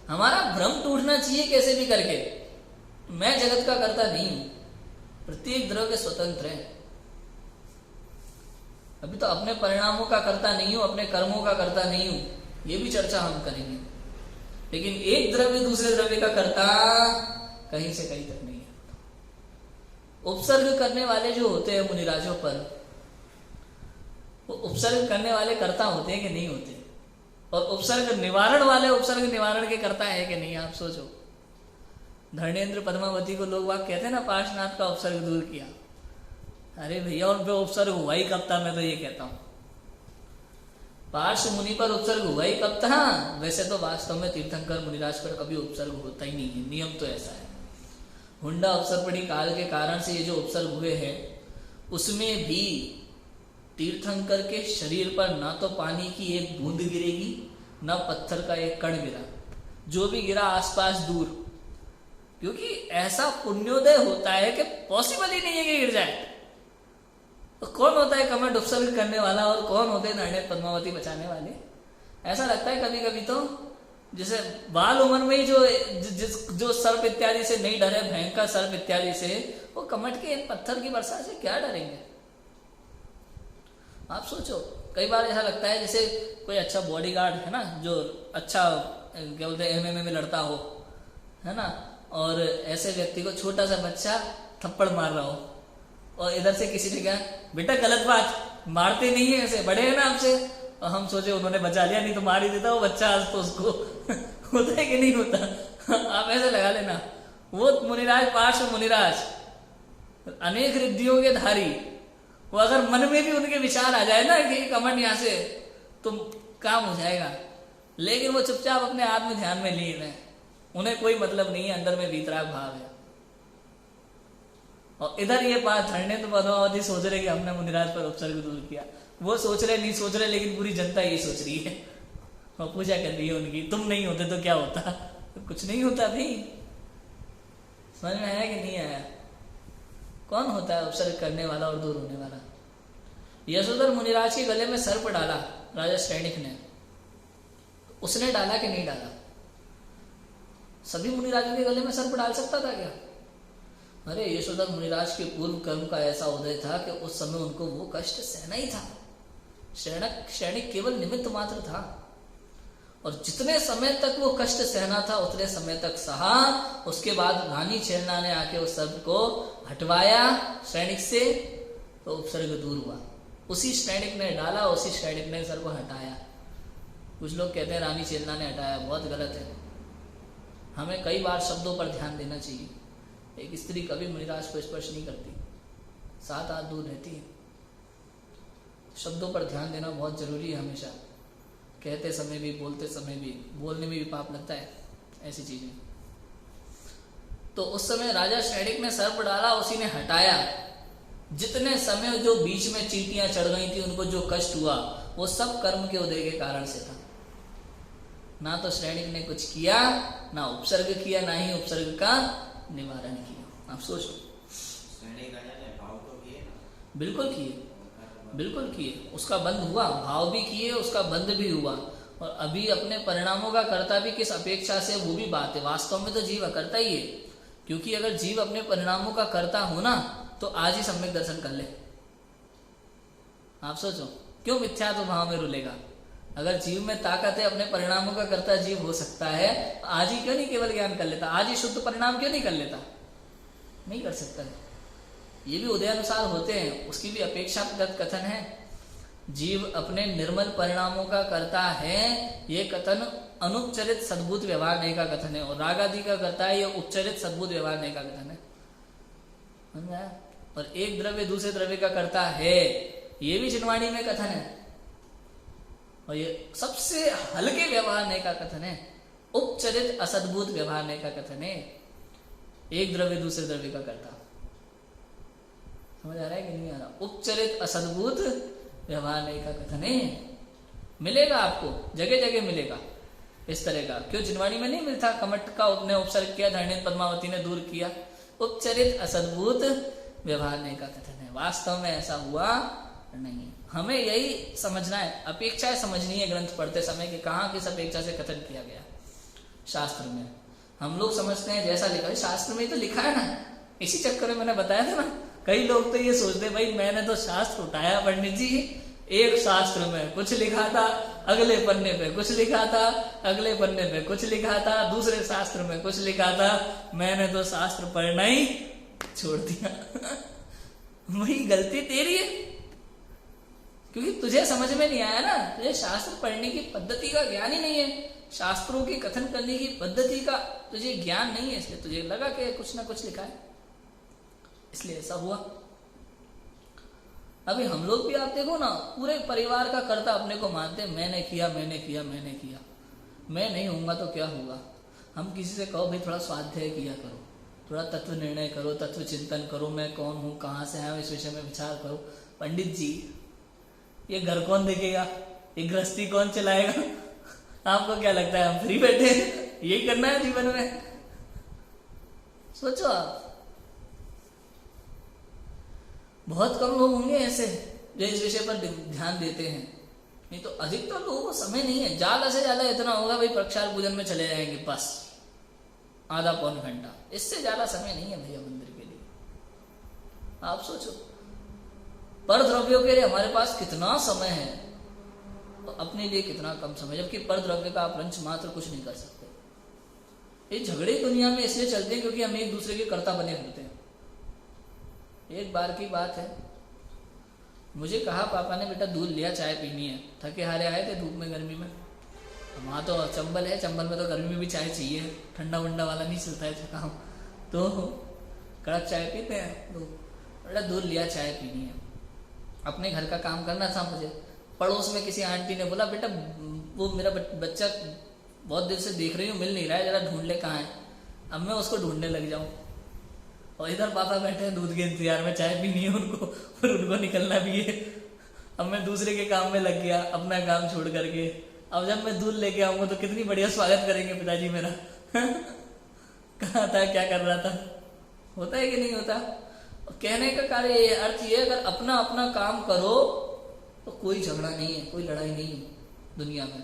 Speaker 1: हमारा भ्रम टूटना चाहिए कैसे भी करके। मैं जगत का कर्ता नहीं हूं, प्रत्येक द्रव्य स्वतंत्र है। अभी तो अपने परिणामों का कर्ता नहीं हूं, अपने कर्मों का कर्ता नहीं हूं, ये भी चर्चा हम करेंगे। लेकिन एक द्रव्य दूसरे द्रव्य का कर्ता कहीं से कहीं तक नहीं है। उपसर्ग करने वाले जो होते हैं मुनिराजों पर, वो उपसर्ग करने वाले कर्ता होते हैं कि नहीं होते? और उपसर्ग निवारण वाले उपसर्ग निवारण के कर्ता है कि नहीं? आप सोचो, धर्मेंद्र पद्मावती को लोग वाक कहते हैं ना, पार्श्वनाथ का उपसर्ग दूर किया। अरे भैया उन पे उपसर्ग हुआ ही कब था? मैं तो ये कहता हूं पार्श्व मुनि पर उपसर्ग हुआ ही कब था? वैसे तो वास्तव में तीर्थंकर मुनिराज पर कभी उपसर्ग होता ही नहीं है, नियम तो ऐसा है। हुंडा अवसरपड़ी काल के कारण से ये जो उपसर्ग हुए हैं, उसमें भी तीर्थंकर के शरीर पर ना तो पानी की एक बूंद गिरेगी, ना पत्थर का एक कण गिरा, जो भी गिरा आसपास दूर, क्योंकि ऐसा पुण्योदय होता है कि पॉसिबल ही नहीं है कि गिर जाए। तो कौन होता है कमेंट उपसर्ग करने वाला, और कौन होते हैं नरनेत पद्मावती बचाने वाले? ऐसा लगता है कभी कभी तो जैसे बाल उम्र में ही जो सर्प इत्यादि से नहीं डरे, भयंकर सर्प इत्यादि से, वो कमट के इन पत्थर की वर्षा से क्या डरेंगे? आप सोचो, कई बार ऐसा लगता है जैसे कोई अच्छा बॉडीगार्ड है ना, जो अच्छा क्या बोलते हैं MMA में लड़ता हो, है ना, और ऐसे व्यक्ति को छोटा सा बच्चा थप्पड़ मार रहा हो, और इधर से किसी ने कहा बेटा गलत बात, मारते नहीं है, ऐसे बड़े हैं ना आपसे, और हम सोचे उन्होंने बचा लिया, नहीं तो मार ही देता वो बच्चा आज तो उसको। होता है कि नहीं होता? आप ऐसे लगा लेना, वो मुनिराज, पार्श्व मुनिराज, अनेक रिद्धियों के धारी, वो अगर मन में भी उनके विचार आ जाए ना कि कमंड यहां से, तो काम हो जाएगा। लेकिन वो चुपचाप अपने आत्म ध्यान में लीन है, उन्हें कोई मतलब नहीं है, अंदर में वीतराग भाव है। और इधर ये बात धरने तो पद्मावती सोच रहे कि हमने मुनिराज पर उपसर्ग दूर किया, वो सोच रहे नहीं सोच रहे, लेकिन पूरी जनता ये सोच रही है और पूजा कर रही है उनकी, तुम नहीं होते तो क्या होता, तो कुछ नहीं होता भाई। समझ में आया कि नहीं आया? कौन होता है उपसर्ग करने वाला और दूर होने वाला? यशोधर मुनिराज के गले में सर्प डाला राजा सैनिक ने, उसने डाला कि नहीं डाला? सभी मुनिराजों के गले में सर्प डाल सकता था क्या? अरे यशोधर मुनिराज के पूर्व कर्म का ऐसा उदय था कि उस समय उनको वो कष्ट सहना ही था। सैनिक केवल निमित्त मात्र था, और जितने समय तक वो कष्ट सहना था उतने समय तक सहा। उसके बाद रानी छेड़ना ने आके उस सर्प को हटवाया सैनिक से, तो उपसर्ग दूर हुआ। उसी सैनिक ने डाला, उसी सैनिक ने सर्प को हटाया। कुछ लोग कहते हैं रानी छेड़ना ने हटाया, बहुत गलत है। हमें कई बार शब्दों पर ध्यान देना चाहिए। एक स्त्री कभी मुनिराज को स्पर्श नहीं करती, 7 हाथ दूर रहती है। शब्दों पर ध्यान देना बहुत जरूरी है हमेशा, कहते समय भी, बोलते समय भी। बोलने में भी पाप लगता है ऐसी चीजें। तो उस समय राजा सैनिक ने सर्प डाला, उसी ने हटाया। जितने समय जो बीच में चींटियां चढ़ गई थी, उनको जो कष्ट हुआ, वो सब कर्म के उदय के कारण से था। ना तो सैनिक ने कुछ किया, ना उपसर्ग किया, ना ही उपसर्ग का निवारण किया। आप सोचो,
Speaker 2: भाव तो किए ना?
Speaker 1: बिल्कुल किए, बिल्कुल किए। उसका बंद हुआ, भाव भी किए, उसका बंद भी हुआ। और अभी अपने परिणामों का करता भी किस अपेक्षा से, वो भी बात है। वास्तव में तो जीव करता ही है, क्योंकि अगर जीव अपने परिणामों का करता हो ना, तो आज ही सम्यक दर्शन कर ले। आप सोचो, क्यों मिथ्यात्व भाव में रुलेगा? अगर जीव में ताकत है, अपने परिणामों का करता जीव हो सकता है, तो आज ही क्यों नहीं केवल ज्ञान कर लेता? आज ही शुद्ध परिणाम क्यों नहीं कर लेता? नहीं कर सकता है। ये भी उदयानुसार होते हैं, उसकी भी अपेक्षागत कथन है। जीव अपने निर्मल परिणामों का करता है, ये कथन अनुपचरित सद्भुत व्यवहार नहीं का कथन है। और राग आदि का करता है, ये उपचरित सद्भुत व्यवहार नहीं का कथन है। समझ आया? और एक द्रव्य दूसरे द्रव्य का करता है, ये भी चिन्वाणी में कथन है। और ये सबसे हल्के व्यवहार नहीं का कथन है, उपचरित असद्भुत व्यवहार नहीं का कथन है। एक द्रव्य दूसरे द्रव्य का करता। समझ आ रहा है कि नहीं आ रहा? उपचरित असद्भुत व्यवहार नहीं का कथन है। मिलेगा आपको, जगह जगह मिलेगा इस तरह का। क्यों जिनवाणी में नहीं मिलता? कमठ का उपने उपसर्ग किया, धरणित पद्मावती ने दूर किया। उपचरित असद्भुत व्यवहार नहीं का कथन है। वास्तव में ऐसा हुआ नहीं। हमें यही समझना है, अपेक्षाएं समझनी है ग्रंथ पढ़ते समय कि कहाँ किस अपेक्षा से कथन किया गया। शास्त्र में हम लोग समझते हैं जैसा लिखा है, शास्त्र में ही तो लिखा है ना। इसी चक्कर में मैंने बताया था ना, कई लोग तो ये सोचते भाई मैंने तो शास्त्र उठाया पंडित जी, एक शास्त्र में कुछ लिखा था, अगले पन्ने पे कुछ लिखा था, अगले पन्ने पे कुछ लिखा था, दूसरे शास्त्र में कुछ लिखा था, मैंने तो शास्त्र पढ़ना ही छोड़ दिया। वही गलती तेरी है, क्योंकि तुझे समझ में नहीं आया ना। तुझे शास्त्र पढ़ने की पद्धति का ज्ञान ही नहीं है, शास्त्रों की कथन करने की पद्धति का तुझे ज्ञान नहीं है, इसलिए तुझे लगा कि कुछ ना कुछ लिखा है, इसलिए ऐसा हुआ। अभी हम लोग भी आप देखो ना, पूरे परिवार का कर्ता अपने को मानते हैं, मैंने किया मैंने किया मैंने किया, मैं नहीं होऊंगा तो क्या होगा। हम किसी से कहो भाई थोड़ा स्वाध्याय किया करो, थोड़ा तत्व निर्णय करो, तत्व चिंतन करो, मैं कौन हूँ, कहाँ से आया हूँ, इस विषय में विचार करो। पंडित जी ये घर कौन देखेगा, ये गृहस्थी कौन चलाएगा? आपको क्या लगता है हम फ्री बैठे यही करना है जीवन में? सोचो आप, बहुत कम लोग होंगे ऐसे जो इस विषय पर ध्यान देते हैं। नहीं तो अधिकतर लोगों को समय नहीं है। ज्यादा से ज्यादा इतना होगा भाई प्रक्षाल पूजन में चले जाएंगे, बस आधा पौन घंटा, इससे ज्यादा समय नहीं है भैया मंदिर के लिए। आप सोचो पर द्रव्यों के लिए हमारे पास कितना समय है, तो अपने लिए कितना कम समय, जबकि पर द्रव्य का आप रंच मात्र कुछ नहीं कर सकते। ये झगड़े दुनिया में इसलिए चलते हैं क्योंकि हम एक दूसरे के कर्ता बने होते हैं। एक बार की बात है, मुझे कहा पापा ने बेटा दूध लिया, चाय पीनी है। थके हारे आए थे धूप में गर्मी में, वहाँ तो चंबल है, चंबल में तो गर्मी में भी चाय चाहिए, ठंडा वंडा वाला नहीं चलता है थका, तो कड़क चाय पीते हैं। तो बेटा दूध लिया, चाय पीनी है। अपने घर का काम करना था मुझे। पड़ोस में किसी आंटी ने बोला बेटा वो मेरा बच्चा बहुत देर से देख रही हूँ, मिल नहीं रहा है, जरा ढूंढ ले कहाँ है। अब मैं उसको ढूंढने लग जाऊं, और इधर पापा बैठे हैं दूध के इंतजार में, चाय पीनी है उनको और उनको निकलना भी है। अब मैं दूसरे के काम में लग गया, अपना काम छोड़ करके। अब जब मैं दूध लेके आऊंगा तो कितनी बढ़िया स्वागत करेंगे पिताजी मेरा। कहाँ था, क्या कर रहा था, होता है कि नहीं होता। कहने का कार्य अर्थ ये, अगर अपना अपना काम करो तो कोई झगड़ा नहीं है, कोई लड़ाई नहीं है दुनिया में।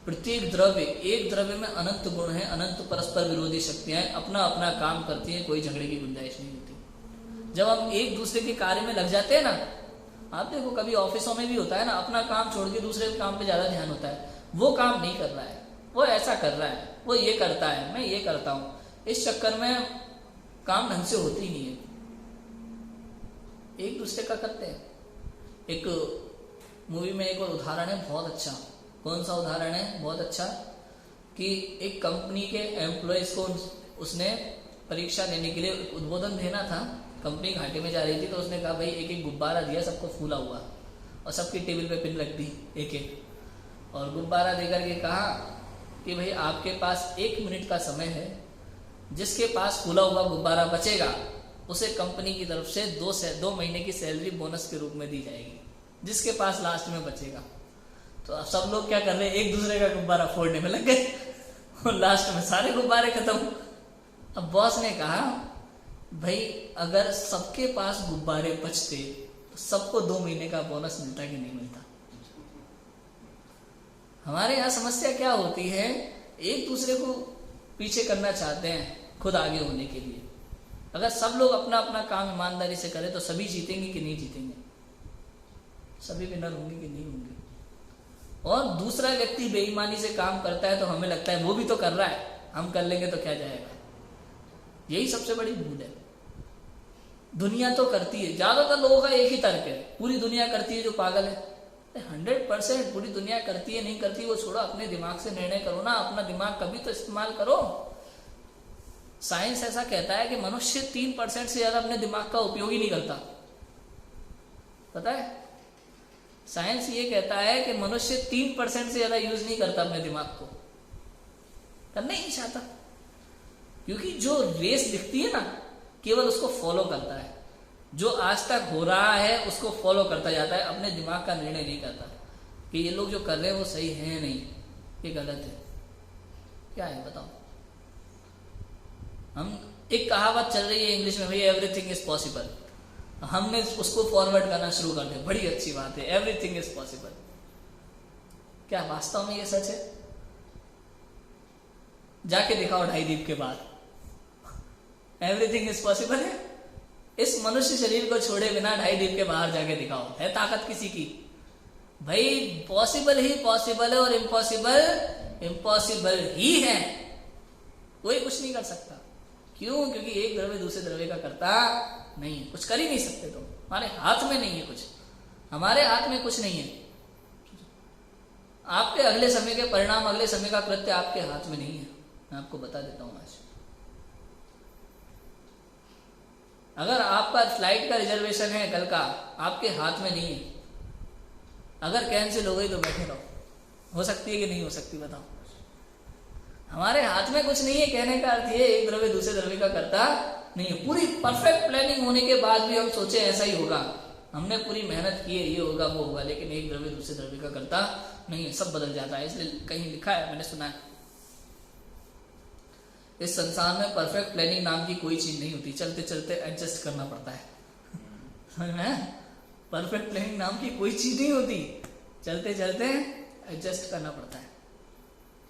Speaker 1: प्रत्येक द्रव्य, एक द्रव्य में अनंत गुण है, अनंत परस्पर विरोधी शक्तियां हैं, अपना अपना काम करती हैं, कोई झगड़े की गुंजाइश नहीं होती। जब हम एक दूसरे के कार्य में लग जाते हैं ना, आप देखो कभी ऑफिसों में भी होता है ना, अपना काम छोड़ के दूसरे काम पे ज्यादा ध्यान होता है। वो काम नहीं कर रहा है, वो ऐसा कर रहा है, वो ये करता है, मैं ये करता हूं, इस चक्कर में काम ढंग से होती ही नहीं है। एक दूसरे का करते हैं। एक मूवी में एक और उदाहरण है बहुत अच्छा। कौन सा उदाहरण है बहुत अच्छा, कि एक कंपनी के एम्प्लॉयज को उसने परीक्षा देने के लिए उद्बोधन देना था। कंपनी घाटे में जा रही थी, तो उसने कहा भाई एक एक गुब्बारा दिया सबको फूला हुआ, और सबकी टेबल पे पिन रख दी एक एक, और गुब्बारा देकर के कहा कि भाई आपके पास 1 मिनट का समय है, जिसके पास फूला हुआ गुब्बारा बचेगा उसे कंपनी की तरफ से 2 महीने की सैलरी बोनस के रूप में दी जाएगी, जिसके पास लास्ट में बचेगा। तो अब सब लोग क्या कर रहे हैं, एक दूसरे का गुब्बारा फोड़ने में लग गए, और लास्ट में सारे गुब्बारे खत्म। अब बॉस ने कहा भाई अगर सबके पास गुब्बारे बचते तो सबको 2 महीने का बोनस मिलता कि नहीं मिलता। हमारे यहाँ समस्या क्या होती है, एक दूसरे को पीछे करना चाहते हैं खुद आगे होने के लिए। अगर सब लोग अपना अपना काम ईमानदारी से करें तो सभी जीतेंगे कि नहीं जीतेंगे, सभी विनर होंगे कि नहीं होंगे। और दूसरा व्यक्ति बेईमानी से काम करता है तो हमें लगता है वो भी तो कर रहा है, हम कर लेंगे तो क्या जाएगा। यही सबसे बड़ी भूल है। दुनिया तो करती है, ज्यादातर लोगों का एक ही तर्क है, पूरी दुनिया करती है जो पागल है। 100% पूरी दुनिया करती है, नहीं करती वो छोड़ो, अपने दिमाग से निर्णय करो ना, अपना दिमाग कभी तो इस्तेमाल करो। साइंस ऐसा कहता है कि मनुष्य 3% से ज्यादा अपने दिमाग का उपयोग ही नहीं करता, पता है। साइंस ये कहता है कि मनुष्य 3% से ज्यादा यूज नहीं करता अपने दिमाग को, करना ही नहीं चाहता, क्योंकि जो रेस दिखती है ना केवल उसको फॉलो करता है, जो आज तक हो रहा है उसको फॉलो करता जाता है, अपने दिमाग का निर्णय नहीं करता कि ये लोग जो कर रहे हैं वो सही है नहीं, ये गलत है, क्या है बताओ। हम एक कहावत चल रही है इंग्लिश में, भाई एवरीथिंग इज पॉसिबल, हमने उसको फॉरवर्ड करना शुरू कर दिया, बड़ी अच्छी बात है, एवरीथिंग इज पॉसिबल। क्या वास्तव में ये सच है? जाके दिखाओ 2.5 दीप के बाद, एवरीथिंग इज पॉसिबल है। इस मनुष्य शरीर को छोड़े बिना 2.5 दीप के बाहर जाके दिखाओ, है ताकत किसी की? भाई पॉसिबल ही पॉसिबल है, और इम्पॉसिबल इम्पॉसिबल ही है, कोई कुछ नहीं कर सकता। क्यों? क्योंकि एक द्रव्य दूसरे द्रव्य का करता नहीं है, कुछ कर ही नहीं सकते। तो हमारे हाथ में नहीं है कुछ, हमारे हाथ में कुछ नहीं है। आपके अगले समय के परिणाम, अगले समय का कृत्य आपके हाथ में नहीं है, मैं आपको बता देता हूं आज। अगर आपका फ्लाइट का रिजर्वेशन है कल का, आपके हाथ में नहीं है। अगर कैंसिल हो गई तो बैठे रहो, हो सकती है कि नहीं हो सकती बताओ। हमारे हाथ में कुछ नहीं है, कहने का अर्थ ये एक द्रव्य दूसरे द्रव्य का करता नहीं है। पूरी परफेक्ट प्लानिंग होने के बाद भी हम सोचे ऐसा ही होगा, हमने पूरी मेहनत की है, ये होगा वो होगा, लेकिन एक द्रव्य दूसरे द्रव्य का करता नहीं है, सब बदल जाता है। इसलिए कहीं लिखा है, मैंने सुना है, इस संसार में परफेक्ट प्लानिंग नाम की कोई चीज नहीं होती, चलते चलते एडजस्ट करना पड़ता है, समझ में? परफेक्ट प्लानिंग नाम की कोई चीज नहीं होती, चलते चलते एडजस्ट करना पड़ता है।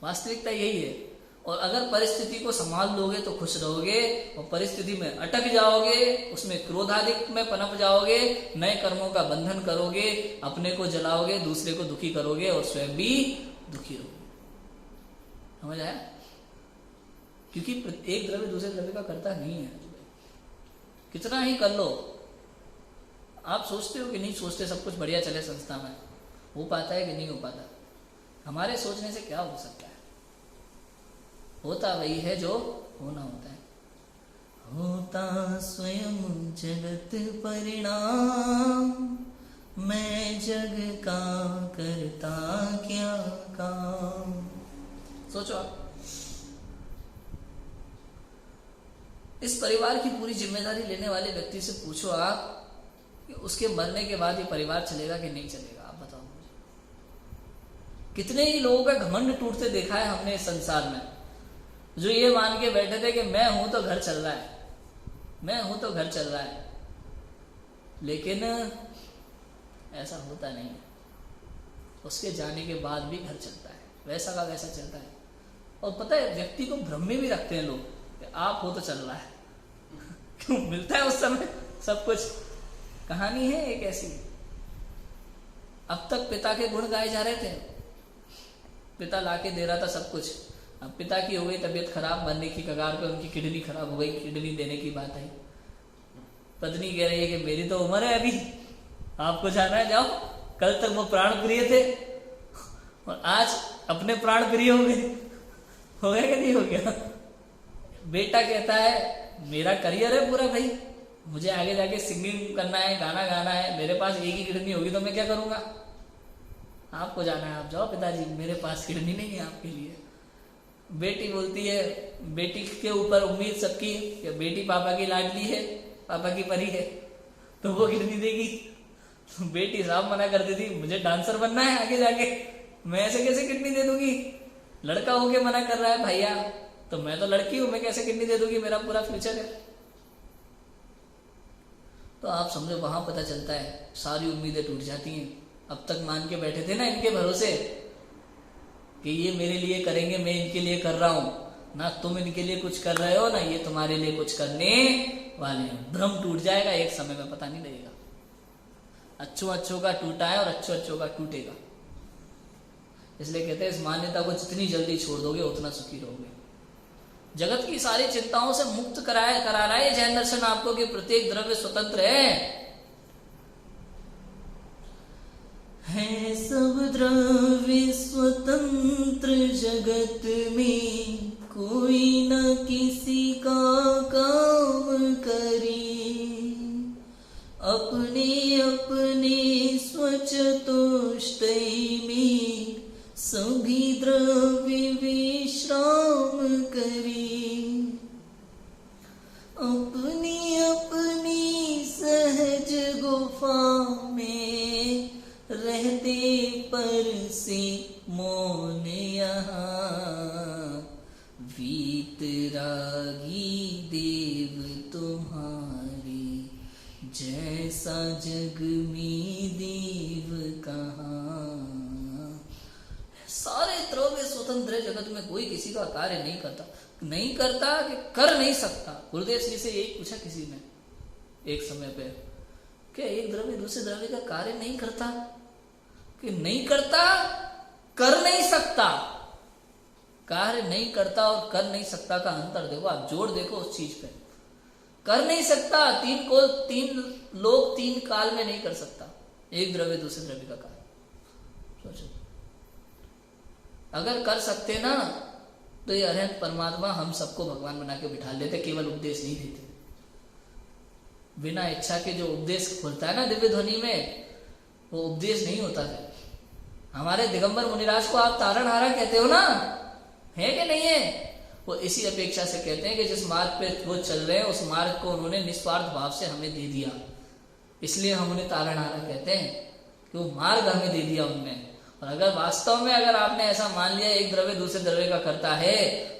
Speaker 1: वास्तविकता यही है। और अगर परिस्थिति को संभाल लोगे तो खुश रहोगे, और परिस्थिति में अटक जाओगे, उसमें क्रोधाधिक में पनप जाओगे, नए कर्मों का बंधन करोगे, अपने को जलाओगे, दूसरे को दुखी करोगे, और स्वयं भी दुखी रहोगे। समझ आया? क्योंकि एक द्रव्य दूसरे द्रव्य का करता नहीं है। कितना ही कर लो, आप सोचते हो कि नहीं सोचते सब कुछ बढ़िया चले संस्था में, हो पाता है कि नहीं हो पाता? हमारे सोचने से क्या हो सकता है? होता वही है जो होना होता है। होता स्वयं जगत परिणाम, मैं जग का करता क्या काम। सोचो आप, इस परिवार की पूरी जिम्मेदारी लेने वाले व्यक्ति से पूछो आप कि उसके मरने के बाद ये परिवार चलेगा कि नहीं चलेगा। आप बताओ मुझे, कितने ही लोगों का घमंड टूटते देखा है हमने इस संसार में, जो ये मान के बैठे थे कि मैं हूं तो घर चल रहा है, मैं हूं तो घर चल रहा है। लेकिन ऐसा होता नहीं है, उसके जाने के बाद भी घर चलता है, वैसा का वैसा चलता है। और पता है, व्यक्ति को भ्रम में भी रखते हैं लोग कि आप हो तो चल रहा है क्यों मिलता है उस समय सब कुछ। कहानी है एक ऐसी, अब तक पिता के गुण गाए जा रहे थे, पिता लाके दे रहा था सब कुछ। अब पिता की हो गई तबीयत खराब, मरने की कगार पे, उनकी किडनी खराब हो गई, किडनी देने की बात आई। पत्नी कह रही है कि मेरी तो उम्र है अभी, आपको जाना है जाओ। कल तक वो प्राण प्रिय थे और आज अपने प्राण प्रिय हो गए। हो गया कि नहीं हो गया? बेटा कहता है मेरा करियर है पूरा भाई, मुझे आगे जाके सिंगिंग करना है, गाना गाना है, मेरे पास एक ही किडनी होगी तो मैं क्या करूंगा? आपको जाना है, आप जाओ पिताजी, मेरे पास किडनी नहीं है आपके लिए। बेटी बोलती है, बेटी के ऊपर उम्मीद सबकी कि बेटी पापा की लाडली है, पापा की परी है तो वो किडनी देगी। तो बेटी साहब मना कर देती, मुझे डांसर बनना है आगे जाके, मैं ऐसे कैसे किडनी दे दूंगी? लड़का होके मना कर रहा है भैया, तो मैं तो लड़की हूं, मैं कैसे किडनी दे दूंगी, मेरा पूरा फ्यूचर है। तो आप समझो, वहां पता चलता है सारी उम्मीदें टूट जाती हैं। अब तक मान के बैठे थे ना इनके भरोसे कि ये मेरे लिए करेंगे, मैं इनके लिए कर रहा हूं, ना तुम इनके लिए कुछ कर रहे हो ना ये तुम्हारे लिए कुछ करने वाले हैं। भ्रम टूट जाएगा एक समय में, पता नहीं लगेगा। अच्छों अच्छों का टूटा है और अच्छों अच्छों का टूटेगा। इसलिए कहते हैं इस मान्यता को जितनी जल्दी छोड़ दोगे उतना सुखी रहोगे। जगत की सारी चिंताओं से मुक्त करा रहा है जैन दर्शन आपको कि प्रत्येक द्रव्य स्वतंत्र है सब द्रव्य स्वतंत्र जगत में, कोई न किसी का काम करे, अपने अपने स्वचतुष्टय में सभी द्रव्य विश्राम करे, अपनी अपनी सहज गुफा में रहते पर से मौन यहाँ, वीतरागी देव तुम्हारे, जैसा जग में देव कहाँ। सारे द्रव्य स्वतंत्र है जगत में, कोई किसी का कार्य नहीं करता, नहीं करता कि कर नहीं सकता। गुरुदेव जी से यही पूछा किसी ने एक समय पे, क्या एक द्रव्य दूसरे द्रव्य का कार्य नहीं करता? कि नहीं करता, कर नहीं सकता। कार्य नहीं करता और कर नहीं सकता का अंतर देखो, आप जोड़ देखो उस चीज पे। कर नहीं सकता, तीन लोग तीन काल में नहीं कर सकता एक द्रव्य दूसरे द्रव्य का कार्य। सोचो, अगर कर सकते ना तो ये अरहंत परमात्मा हम सबको भगवान बना के बिठा लेते, केवल उपदेश नहीं देते। बिना इच्छा के जो उपदेश होता है ना दिव्य ध्वनि में, वो उपदेश नहीं होता है। हमारे दिगंबर मुनिराज को आप तारणहारा कहते हो ना, है कि नहीं है? वो इसी अपेक्षा से कहते हैं कि जिस मार्ग पे वो चल रहे हैं उस मार्ग को उन्होंने निस्वार्थ भाव से हमें दे दिया, इसलिए हम उन्हें तारणहारा कहते हैं कि वो मार्ग हमें दे दिया उनने। और अगर वास्तव में अगर आपने ऐसा मान लिया एक द्रव्य दूसरे द्रव्य का करता है,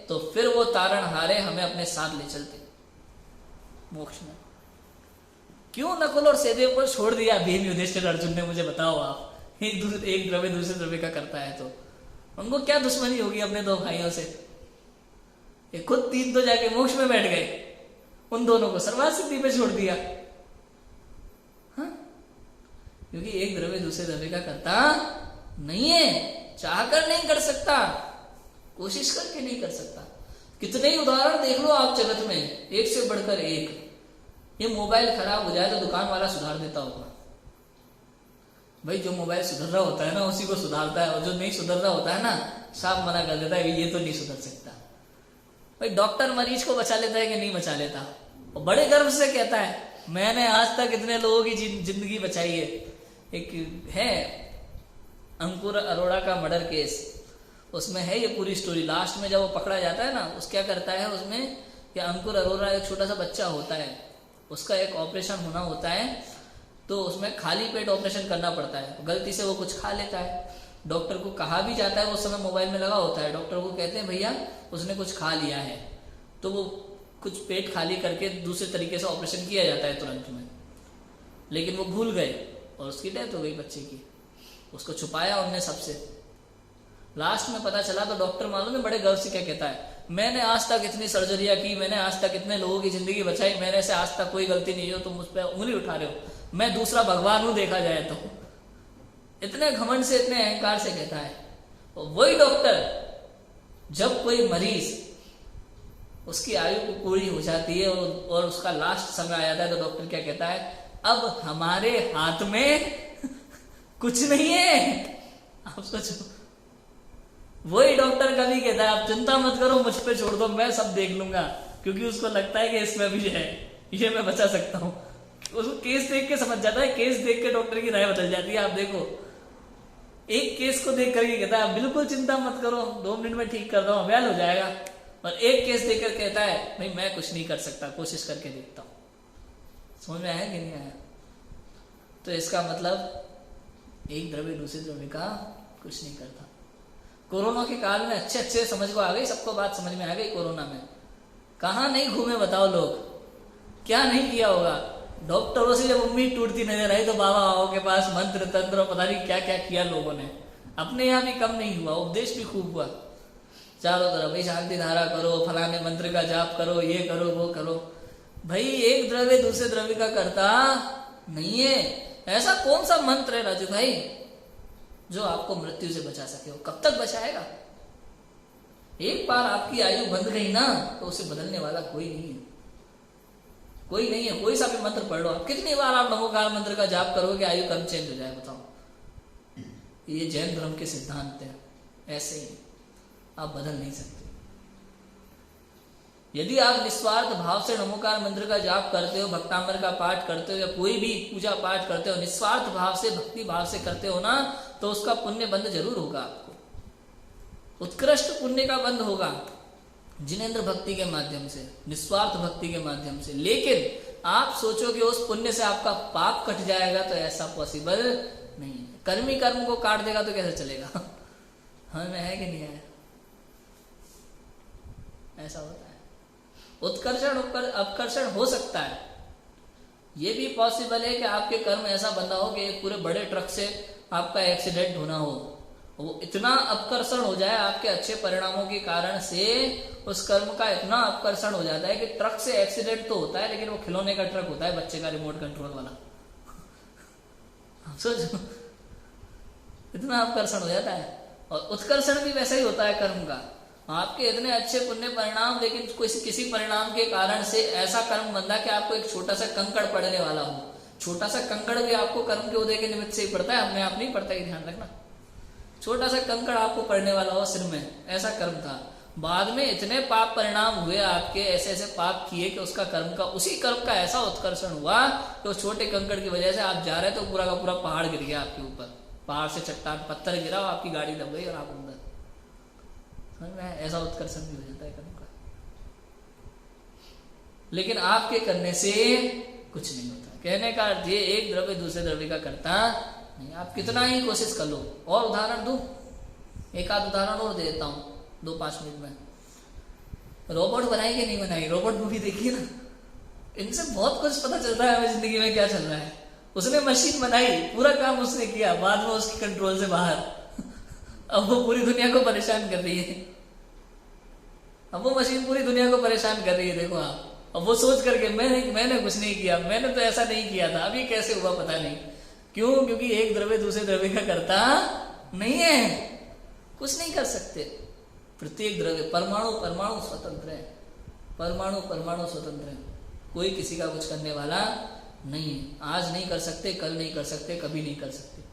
Speaker 1: तो फिर वो तारणहारे हमें अपने साथ ले चलते मोक्ष में। क्यों नकुल और सहदेव को छोड़ दिया भीम युधिष्ठिर अर्जुन ने? मुझे बताओ आप, एक द्रव्य दूसरे द्रव्य का करता है तो उनको क्या दुश्मनी होगी अपने दो भाइयों से? ये खुद तीन तो जाके मोक्ष में बैठ गए, उन दोनों को सर्वात सिद्धि पे छोड़ दिया। हाँ? क्योंकि एक द्रव्य दूसरे द्रव्य का करता नहीं है, चाहकर नहीं कर सकता, कोशिश करके नहीं कर सकता। कितने ही उदाहरण देख लो आप जगत में, एक से बढ़कर एक। ये मोबाइल खराब हो जाए तो दुकान वाला सुधार देता होगा भाई, जो मोबाइल सुधर रहा होता है ना उसी को सुधारता है, और जो नहीं सुधर रहा होता है ना साफ मना कर देता है ये तो नहीं सुधर सकता। भाई डॉक्टर मरीज को बचा लेता है कि नहीं बचा लेता, और बड़े गर्व से कहता है मैंने आज तक इतने लोगों की जिंदगी बचाई है। एक है अंकुर अरोड़ा का मर्डर केस, उसमें है ये पूरी स्टोरी। लास्ट में जब वो पकड़ा जाता है ना, उस क्या करता है उसमें कि अंकुर अरोरा एक छोटा सा बच्चा होता है, उसका एक ऑपरेशन होना होता है, तो उसमें खाली पेट ऑपरेशन करना पड़ता है। गलती से वो कुछ खा लेता है, डॉक्टर को कहा भी जाता है, वो उस समय मोबाइल में लगा होता है, डॉक्टर को कहते हैं भैया उसने कुछ खा लिया है, तो वो कुछ पेट खाली करके दूसरे तरीके से ऑपरेशन किया जाता है तुरंत में, लेकिन वो भूल गए और उसकी डेथ हो गई बच्चे की। उसको छुपाया उनने सबसे, लास्ट में पता चला तो डॉक्टर मालूम है बड़े गर्व से क्या कहता है, मैंने आज तक इतनी सर्जरियां की, मैंने आज तक इतने लोगों की जिंदगी बचाई, मैंने से आज तक कोई गलती नहीं हो, तुम मुझ पर उंगली उठा रहे हो, मैं दूसरा भगवान हूं देखा जाए तो। इतने घमंड से, इतने अहंकार से कहता है। और वही डॉक्टर जब कोई मरीज उसकी आयु को पूरी हो जाती है और उसका लास्ट समय आ जाता है, तो डॉक्टर क्या कहता है, अब हमारे हाथ में कुछ नहीं है। आप सोचो, वही डॉक्टर कभी कहता है आप चिंता मत करो, मुझ पे छोड़ दो, मैं सब देख लूंगा, क्योंकि उसको लगता है कि इसमें भी है, ये मैं बचा सकता हूं। उसको केस देख के समझ जाता है, केस देख के डॉक्टर की राय बदल जाती है। आप देखो, एक केस को देख करके कहता है आप बिल्कुल चिंता मत करो, 2 मिनट में ठीक कर दो, अभ्याल हो जाएगा, और एक केस देखकर कहता है भाई मैं कुछ नहीं कर सकता, कोशिश करके देखता हूं। समझ में आया कि नहीं आया? तो इसका मतलब एक द्रव्य दूसरे द्रव्य का कुछ नहीं करता। कोरोना के काल में अच्छे समझ को आ गई, सबको बात समझ में आ गई। कोरोना में कहाँ नहीं घूमे बताओ लोग, क्या नहीं किया होगा। डॉक्टरों से जब उम्मीद टूटती नजर आई तो बाबा बाबा के पास मंत्र तंत्र पता नहीं क्या क्या किया लोगों ने। अपने यहाँ भी कम नहीं हुआ, उपदेश भी खूब हुआ चारों तरफ, भाई शांति धारा करो, फलाने मंत्र का जाप करो, ये करो वो करो। भाई एक द्रव्य दूसरे द्रव्य का करता नहीं है। ऐसा कौन सा मंत्र है राजू भाई जो आपको मृत्यु से बचा सके? हो कब तक बचाएगा? एक बार आपकी आयु बंध गई ना तो उसे बदलने वाला कोई नहीं है, कोई नहीं है। कोई सा भी मंत्र पढ़ लो आप, कितनी बार आप नमोकार मंत्र का जाप करोगे आयु कब चेंज हो जाए बताओ? ये जैन धर्म के सिद्धांत है, ऐसे ही आप बदल नहीं सकते। यदि आप निस्वार्थ भाव से नमोकार मंत्र का जाप करते हो, भक्तामर का पाठ करते हो, या कोई भी पूजा पाठ करते हो, निस्वार्थ भाव से भक्ति भाव से करते हो ना, तो उसका पुण्य बंध जरूर होगा आपको, उत्कृष्ट पुण्य का बंध होगा जिनेंद्र भक्ति के माध्यम से, निस्वार्थ भक्ति के माध्यम से। लेकिन आप सोचो कि उस पुण्य से आपका पाप कट जाएगा, तो ऐसा पॉसिबल नहीं है। कर्मी कर्म को काट देगा तो कैसे चलेगा? हमें है कि नहीं है? ऐसा होता है। उत्कर्षण अपकर्षण हो सकता है, ये भी पॉसिबल है कि आपके कर्म ऐसा बंधा हो कि एक पूरे बड़े ट्रक से आपका एक्सीडेंट होना हो, वो इतना अपकर्षण हो जाए आपके अच्छे परिणामों के कारण से, उस कर्म का इतना अपकर्षण हो जाता है कि ट्रक से एक्सीडेंट तो होता है लेकिन वो खिलौने का ट्रक होता है, बच्चे का रिमोट कंट्रोल वाला। सोचो, इतना अपकर्षण हो जाता है। और उत्कर्षण भी वैसा ही होता है कर्म का। आपके इतने अच्छे पुण्य परिणाम, लेकिन किसी परिणाम के कारण से ऐसा कर्म बंधा कि आपको एक छोटा सा कंकड़ पड़ने वाला हो। छोटा सा कंकड़ भी आपको कर्म के उदय के निमित्त से ही पड़ता है, अपने आप नहीं पड़ता, ही ध्यान रखना। छोटा सा कंकड़ आपको पड़ने वाला हो सिर में, ऐसा कर्म था। बाद में इतने पाप परिणाम हुए आपके, ऐसे ऐसे पाप किए कि उसका कर्म का, उसी कर्म का ऐसा उत्कर्षण हुआ कि उस छोटे कंकड़ की वजह से आप जा रहे तो पूरा का पूरा पहाड़ गिर गया आपके ऊपर, पहाड़ से चट्टान पत्थर गिरा, आपकी गाड़ी दब गई और आप अंदर। ऐसा उत्कर्षण भी हो जाता है कर्म का। लेकिन आपके करने से कुछ नहीं होता। कहने का अर्थ ये, एक द्रव्य दूसरे द्रव्य का करता नहीं। आप कितना ही कोशिश कर लो। और उदाहरण दूं, एक आध उदाहरण और दे देता हूं 2-5 मिनट में। रोबोट बनाई कि नहीं बनाई? रोबोट मूवी देखिए ना, इनसे बहुत कुछ पता चलता है हमें जिंदगी में क्या चल रहा है। उसने मशीन बनाई, पूरा काम उसने किया, बाद में उसके कंट्रोल से बाहर अब वो पूरी दुनिया को परेशान कर रही है। अब वो मशीन पूरी दुनिया को परेशान कर रही है, देखो आप। अब वो सोच करके मैंने कुछ नहीं किया, मैंने तो ऐसा नहीं किया था, अभी कैसे हुआ पता नहीं। क्यों? क्योंकि एक द्रव्य दूसरे द्रव्य का करता नहीं है, कुछ नहीं कर सकते। प्रत्येक द्रव्य, परमाणु परमाणु स्वतंत्र है, परमाणु परमाणु स्वतंत्र है, कोई किसी का कुछ करने वाला नहीं है। आज नहीं कर सकते, कल नहीं कर सकते, कभी नहीं कर सकते।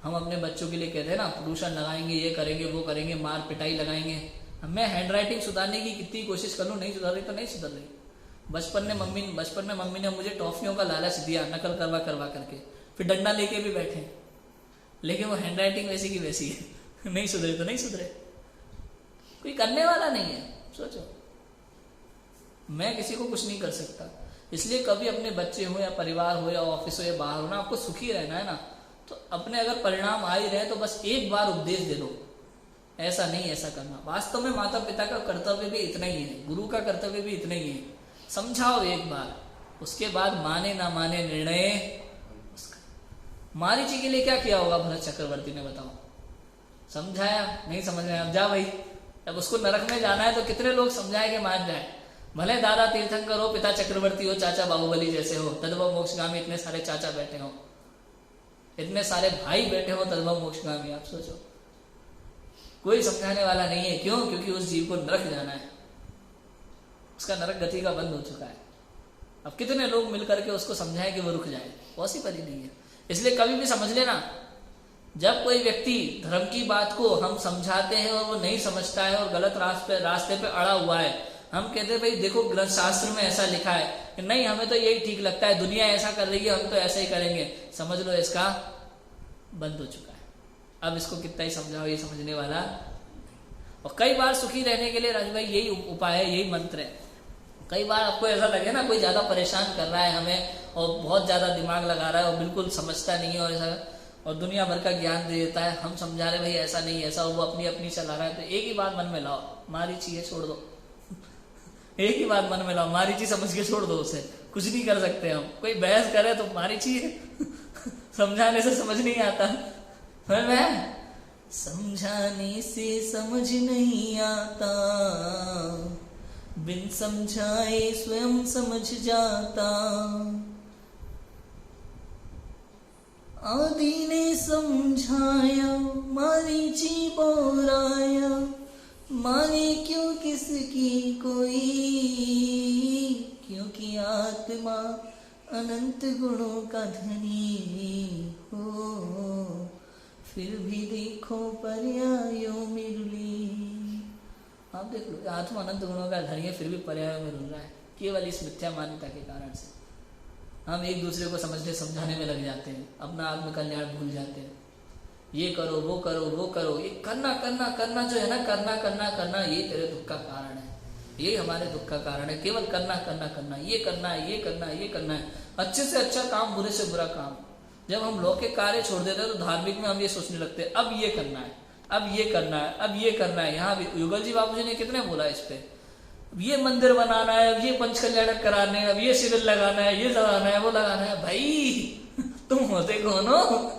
Speaker 1: हम अपने बच्चों के लिए कहते हैं ना, प्रदूषण लगाएंगे, ये करेंगे, वो करेंगे, मार पिटाई लगाएंगे। मैं हैंडराइटिंग सुधारने की कितनी कोशिश कर लूं, नहीं सुधार रही तो नहीं सुधर रही। बचपन में मम्मी ने मुझे टॉफियों का लालच दिया, नकल करवा करके, फिर डंडा लेके भी बैठे, लेकिन वो हैंडराइटिंग वैसी की वैसी है। नहीं सुधरे तो नहीं सुधरे, कोई करने वाला नहीं है। सोचो, मैं किसी को कुछ नहीं कर सकता। इसलिए कभी अपने बच्चे हो या परिवार हो या ऑफिस हो या बाहर हो ना, आपको सुखी रहना है ना, तो अपने अगर परिणाम आ ही रहे तो बस एक बार उपदेश दे दो, ऐसा नहीं ऐसा करना। वास्तव में माता पिता का कर्तव्य भी इतना ही है, गुरु का कर्तव्य भी इतना ही है। समझाओ एक बार, उसके बाद माने ना माने निर्णय उसका। मारीची के लिए क्या किया होगा भरत चक्रवर्ती ने, बताओ? समझाया, नहीं समझ में, अब जा भाई, अब उसको नरक में जाना है तो कितने लोग समझाए कि मान जाए। भले दादा तीर्थंकर हो, पिता चक्रवर्ती हो, चाचा बाहुबली जैसे हो, तद्भव मोक्षगामी इतने सारे चाचा बैठे हो, इतने सारे भाई बैठे हो तद्भव मोक्षगामी, आप सोचो कोई समझाने वाला नहीं है। क्यों? क्योंकि उस जीव को नरक जाना है, उसका नरक गति का बंद हो चुका है। अब कितने लोग मिलकर के उसको समझाएं कि वो रुक जाए, पॉसिबल ही नहीं है। इसलिए कभी भी समझ लेना, जब कोई व्यक्ति धर्म की बात को हम समझाते हैं और वो नहीं समझता है और गलत रास्ते पे अड़ा हुआ है, हम कहते हैं भाई देखो ग्रंथ शास्त्र में ऐसा लिखा है कि नहीं, हमें तो यही ठीक लगता है, दुनिया ऐसा कर रही है, हम तो ऐसा ही करेंगे, समझ लो इसका बंद हो चुका है। अब इसको कितना ही समझाओ, ये समझने वाला। और कई बार सुखी रहने के लिए राजू भाई यही उपाय है, यही मंत्र है। कई बार आपको ऐसा लगे ना कोई ज्यादा परेशान कर रहा है हमें और बहुत ज्यादा दिमाग लगा रहा है और बिल्कुल समझता नहीं है और ऐसा, और दुनिया भर का ज्ञान दे देता है, हम समझा रहे भाई ऐसा नहीं ऐसा, वो अपनी अपनी चला रहा है, तो एक ही बात मन में लाओ, मारीची है, छोड़ दो। एक ही बात मन में लाओ, मारीची समझ के छोड़ दो उसे, कुछ नहीं कर सकते हम। कोई बहस करे तो मारीची है, समझाने से समझ नहीं आता, मैं समझाने से समझ नहीं आता, बिन समझाए स्वयं समझ जाता। आदि ने समझाया मारीची बोराया, माने क्यों किसकी कोई, क्योंकि आत्मा अनंत गुणों का धनी हो, फिर भी देखो पर्यायों में रुली। आप देख लो, आत्मा अनंत गुणों का धनी है फिर भी पर्यायों में रुल रहा है, केवल इस मिथ्या मान्यता के कारण से। हम एक दूसरे को समझने समझाने में लग जाते हैं, अपना आत्म कल्याण भूल जाते हैं। ये करो वो करो वो करो, ये करना करना करना जो है ना, करना करना करना, ये तेरे दुख का कारण है, ये हमारे दुख का कारण है। केवल करना करना करना, ये करना है ये करना है ये करना है, अच्छे से अच्छा काम बुरे से बुरा काम। जब हम लौकिक कार्य छोड़ देते हैं तो धार्मिक में हम ये सोचने लगते हैं अब ये करना है, अब ये करना है, अब ये करना है। यहाँ भी युगल जी बाबू जी ने कितने बोला इस पे, ये मंदिर बनाना है, अब ये पंच कल्याणक कराने हैं, अब ये शिविर लगाना है, ये लगाना है वो लगाना है। भाई तुम होते कौन हो?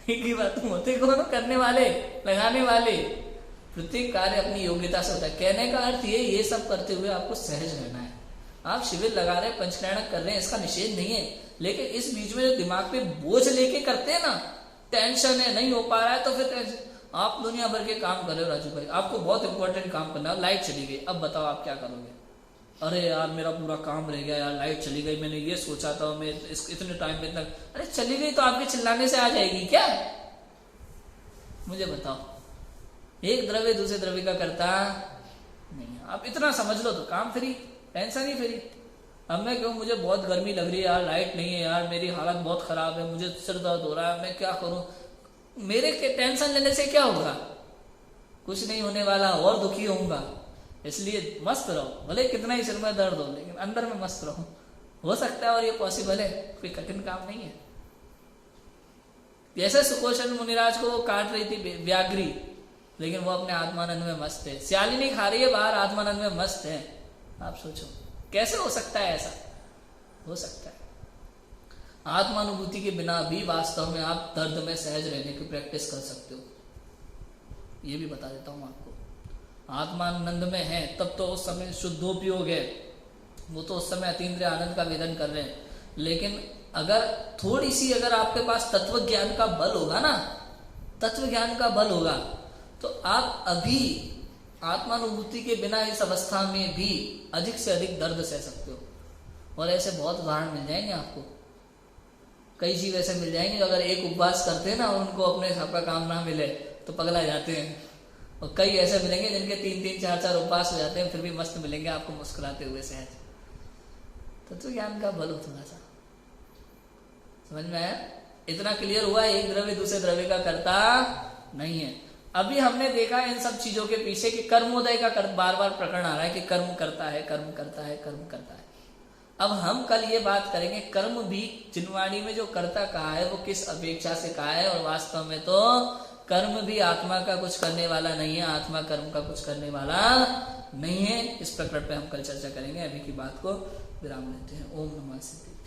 Speaker 1: एक ही बात, तुम होते कौन हो? करने वाले, लगाने वाले। प्रत्येक कार्य अपनी योग्यता से होता है। कहने का अर्थ ये सब करते हुए आपको सहज रहना है। आप शिविर लगा रहे हैं, पंचकल्याणक कर रहे हैं, इसका निषेध नहीं है, लेकिन इस बीच में जो दिमाग पे बोझ लेके करते हैं ना, टेंशन है नहीं हो पा रहा है, तो फिर आप दुनिया भर के काम कर रहे हो राजू भाई, आपको बहुत इंपॉर्टेंट काम करना है, लाइट चली गई, अब बताओ आप क्या करोगे? अरे यार मेरा पूरा काम रह गया यार, लाइट चली गई, मैंने ये सोचा था मैं इतने टाइम में तक, अरे चली गई तो आपके चिल्लाने से आ जाएगी क्या? मुझे बताओ। एक द्रव्य दूसरे द्रव्य का करता नहीं, आप इतना समझ लो तो काम फ्री, टेंशन ही फ्री। अब मैं क्यों, मुझे बहुत गर्मी लग रही है यार, लाइट नहीं है यार, मेरी हालत बहुत खराब है, मुझे सिर दर्द हो रहा है, मैं क्या करूं? मेरे के टेंशन लेने से क्या होगा? कुछ नहीं होने वाला, और दुखी होऊंगा। इसलिए मस्त रहो, भले कितना ही सिर में दर्द हो, लेकिन अंदर में मस्त रहो। हो सकता है और ये पॉसिबल है, कोई कठिन काम नहीं है। जैसे सुकोशन मुनिराज को वो काट रही थी व्याघ्री, लेकिन वो अपने आत्मानंद में मस्त है। सियालिनी खा रही है बाहर, आत्मानंद में मस्त है। आप सोचो कैसे हो सकता है ऐसा? हो सकता है। आत्मानुभूति के बिना भी वास्तव में आप दर्द में सहज रहने की प्रैक्टिस कर सकते हो, ये भी बता देता हूं आपको। आत्मानंद में है तब तो उस समय शुद्धोपयोग है, वो तो उस समय अतीन्द्रिय आनंद का वेदन कर रहे हैं। लेकिन अगर थोड़ी सी अगर आपके पास तत्व ज्ञान का बल होगा ना, तत्व ज्ञान का बल होगा, तो आप अभी आत्मानुभूति के बिना इस अवस्था में भी अधिक से अधिक दर्द सह सकते हो। और ऐसे बहुत उदाहरण मिल जाएंगे आपको, कई जीव ऐसे मिल जाएंगे अगर एक उपवास करते हैं ना और उनको अपने हिसाब का काम ना मिले तो पगला जाते हैं। और कई ऐसे मिलेंगे जिनके 3-3, 4-4 उपवास हो जाते हैं, फिर भी मस्त मिलेंगे आपको मुस्कुराते हुए सहज। तत्व ज्ञान का बल हो थोड़ा सा, समझ में आया? इतना क्लियर हुआ, एक द्रव्य दूसरे द्रव्य का करता नहीं है। अभी हमने देखा इन सब चीजों के पीछे कि कर्मोदय का बार बार प्रकरण आ रहा है कि कर्म करता है, कर्म करता है, कर्म करता है। अब हम कल ये बात करेंगे कर्म भी जिनवाणी में जो कर्ता कहा है वो किस अपेक्षा से कहा है, और वास्तव में तो कर्म भी आत्मा का कुछ करने वाला नहीं है, आत्मा कर्म का कुछ करने वाला नहीं है। इस प्रकरण पे हम कल चर्चा करेंगे। अभी की बात को विराम लेते हैं। ओम नमः शिवाय।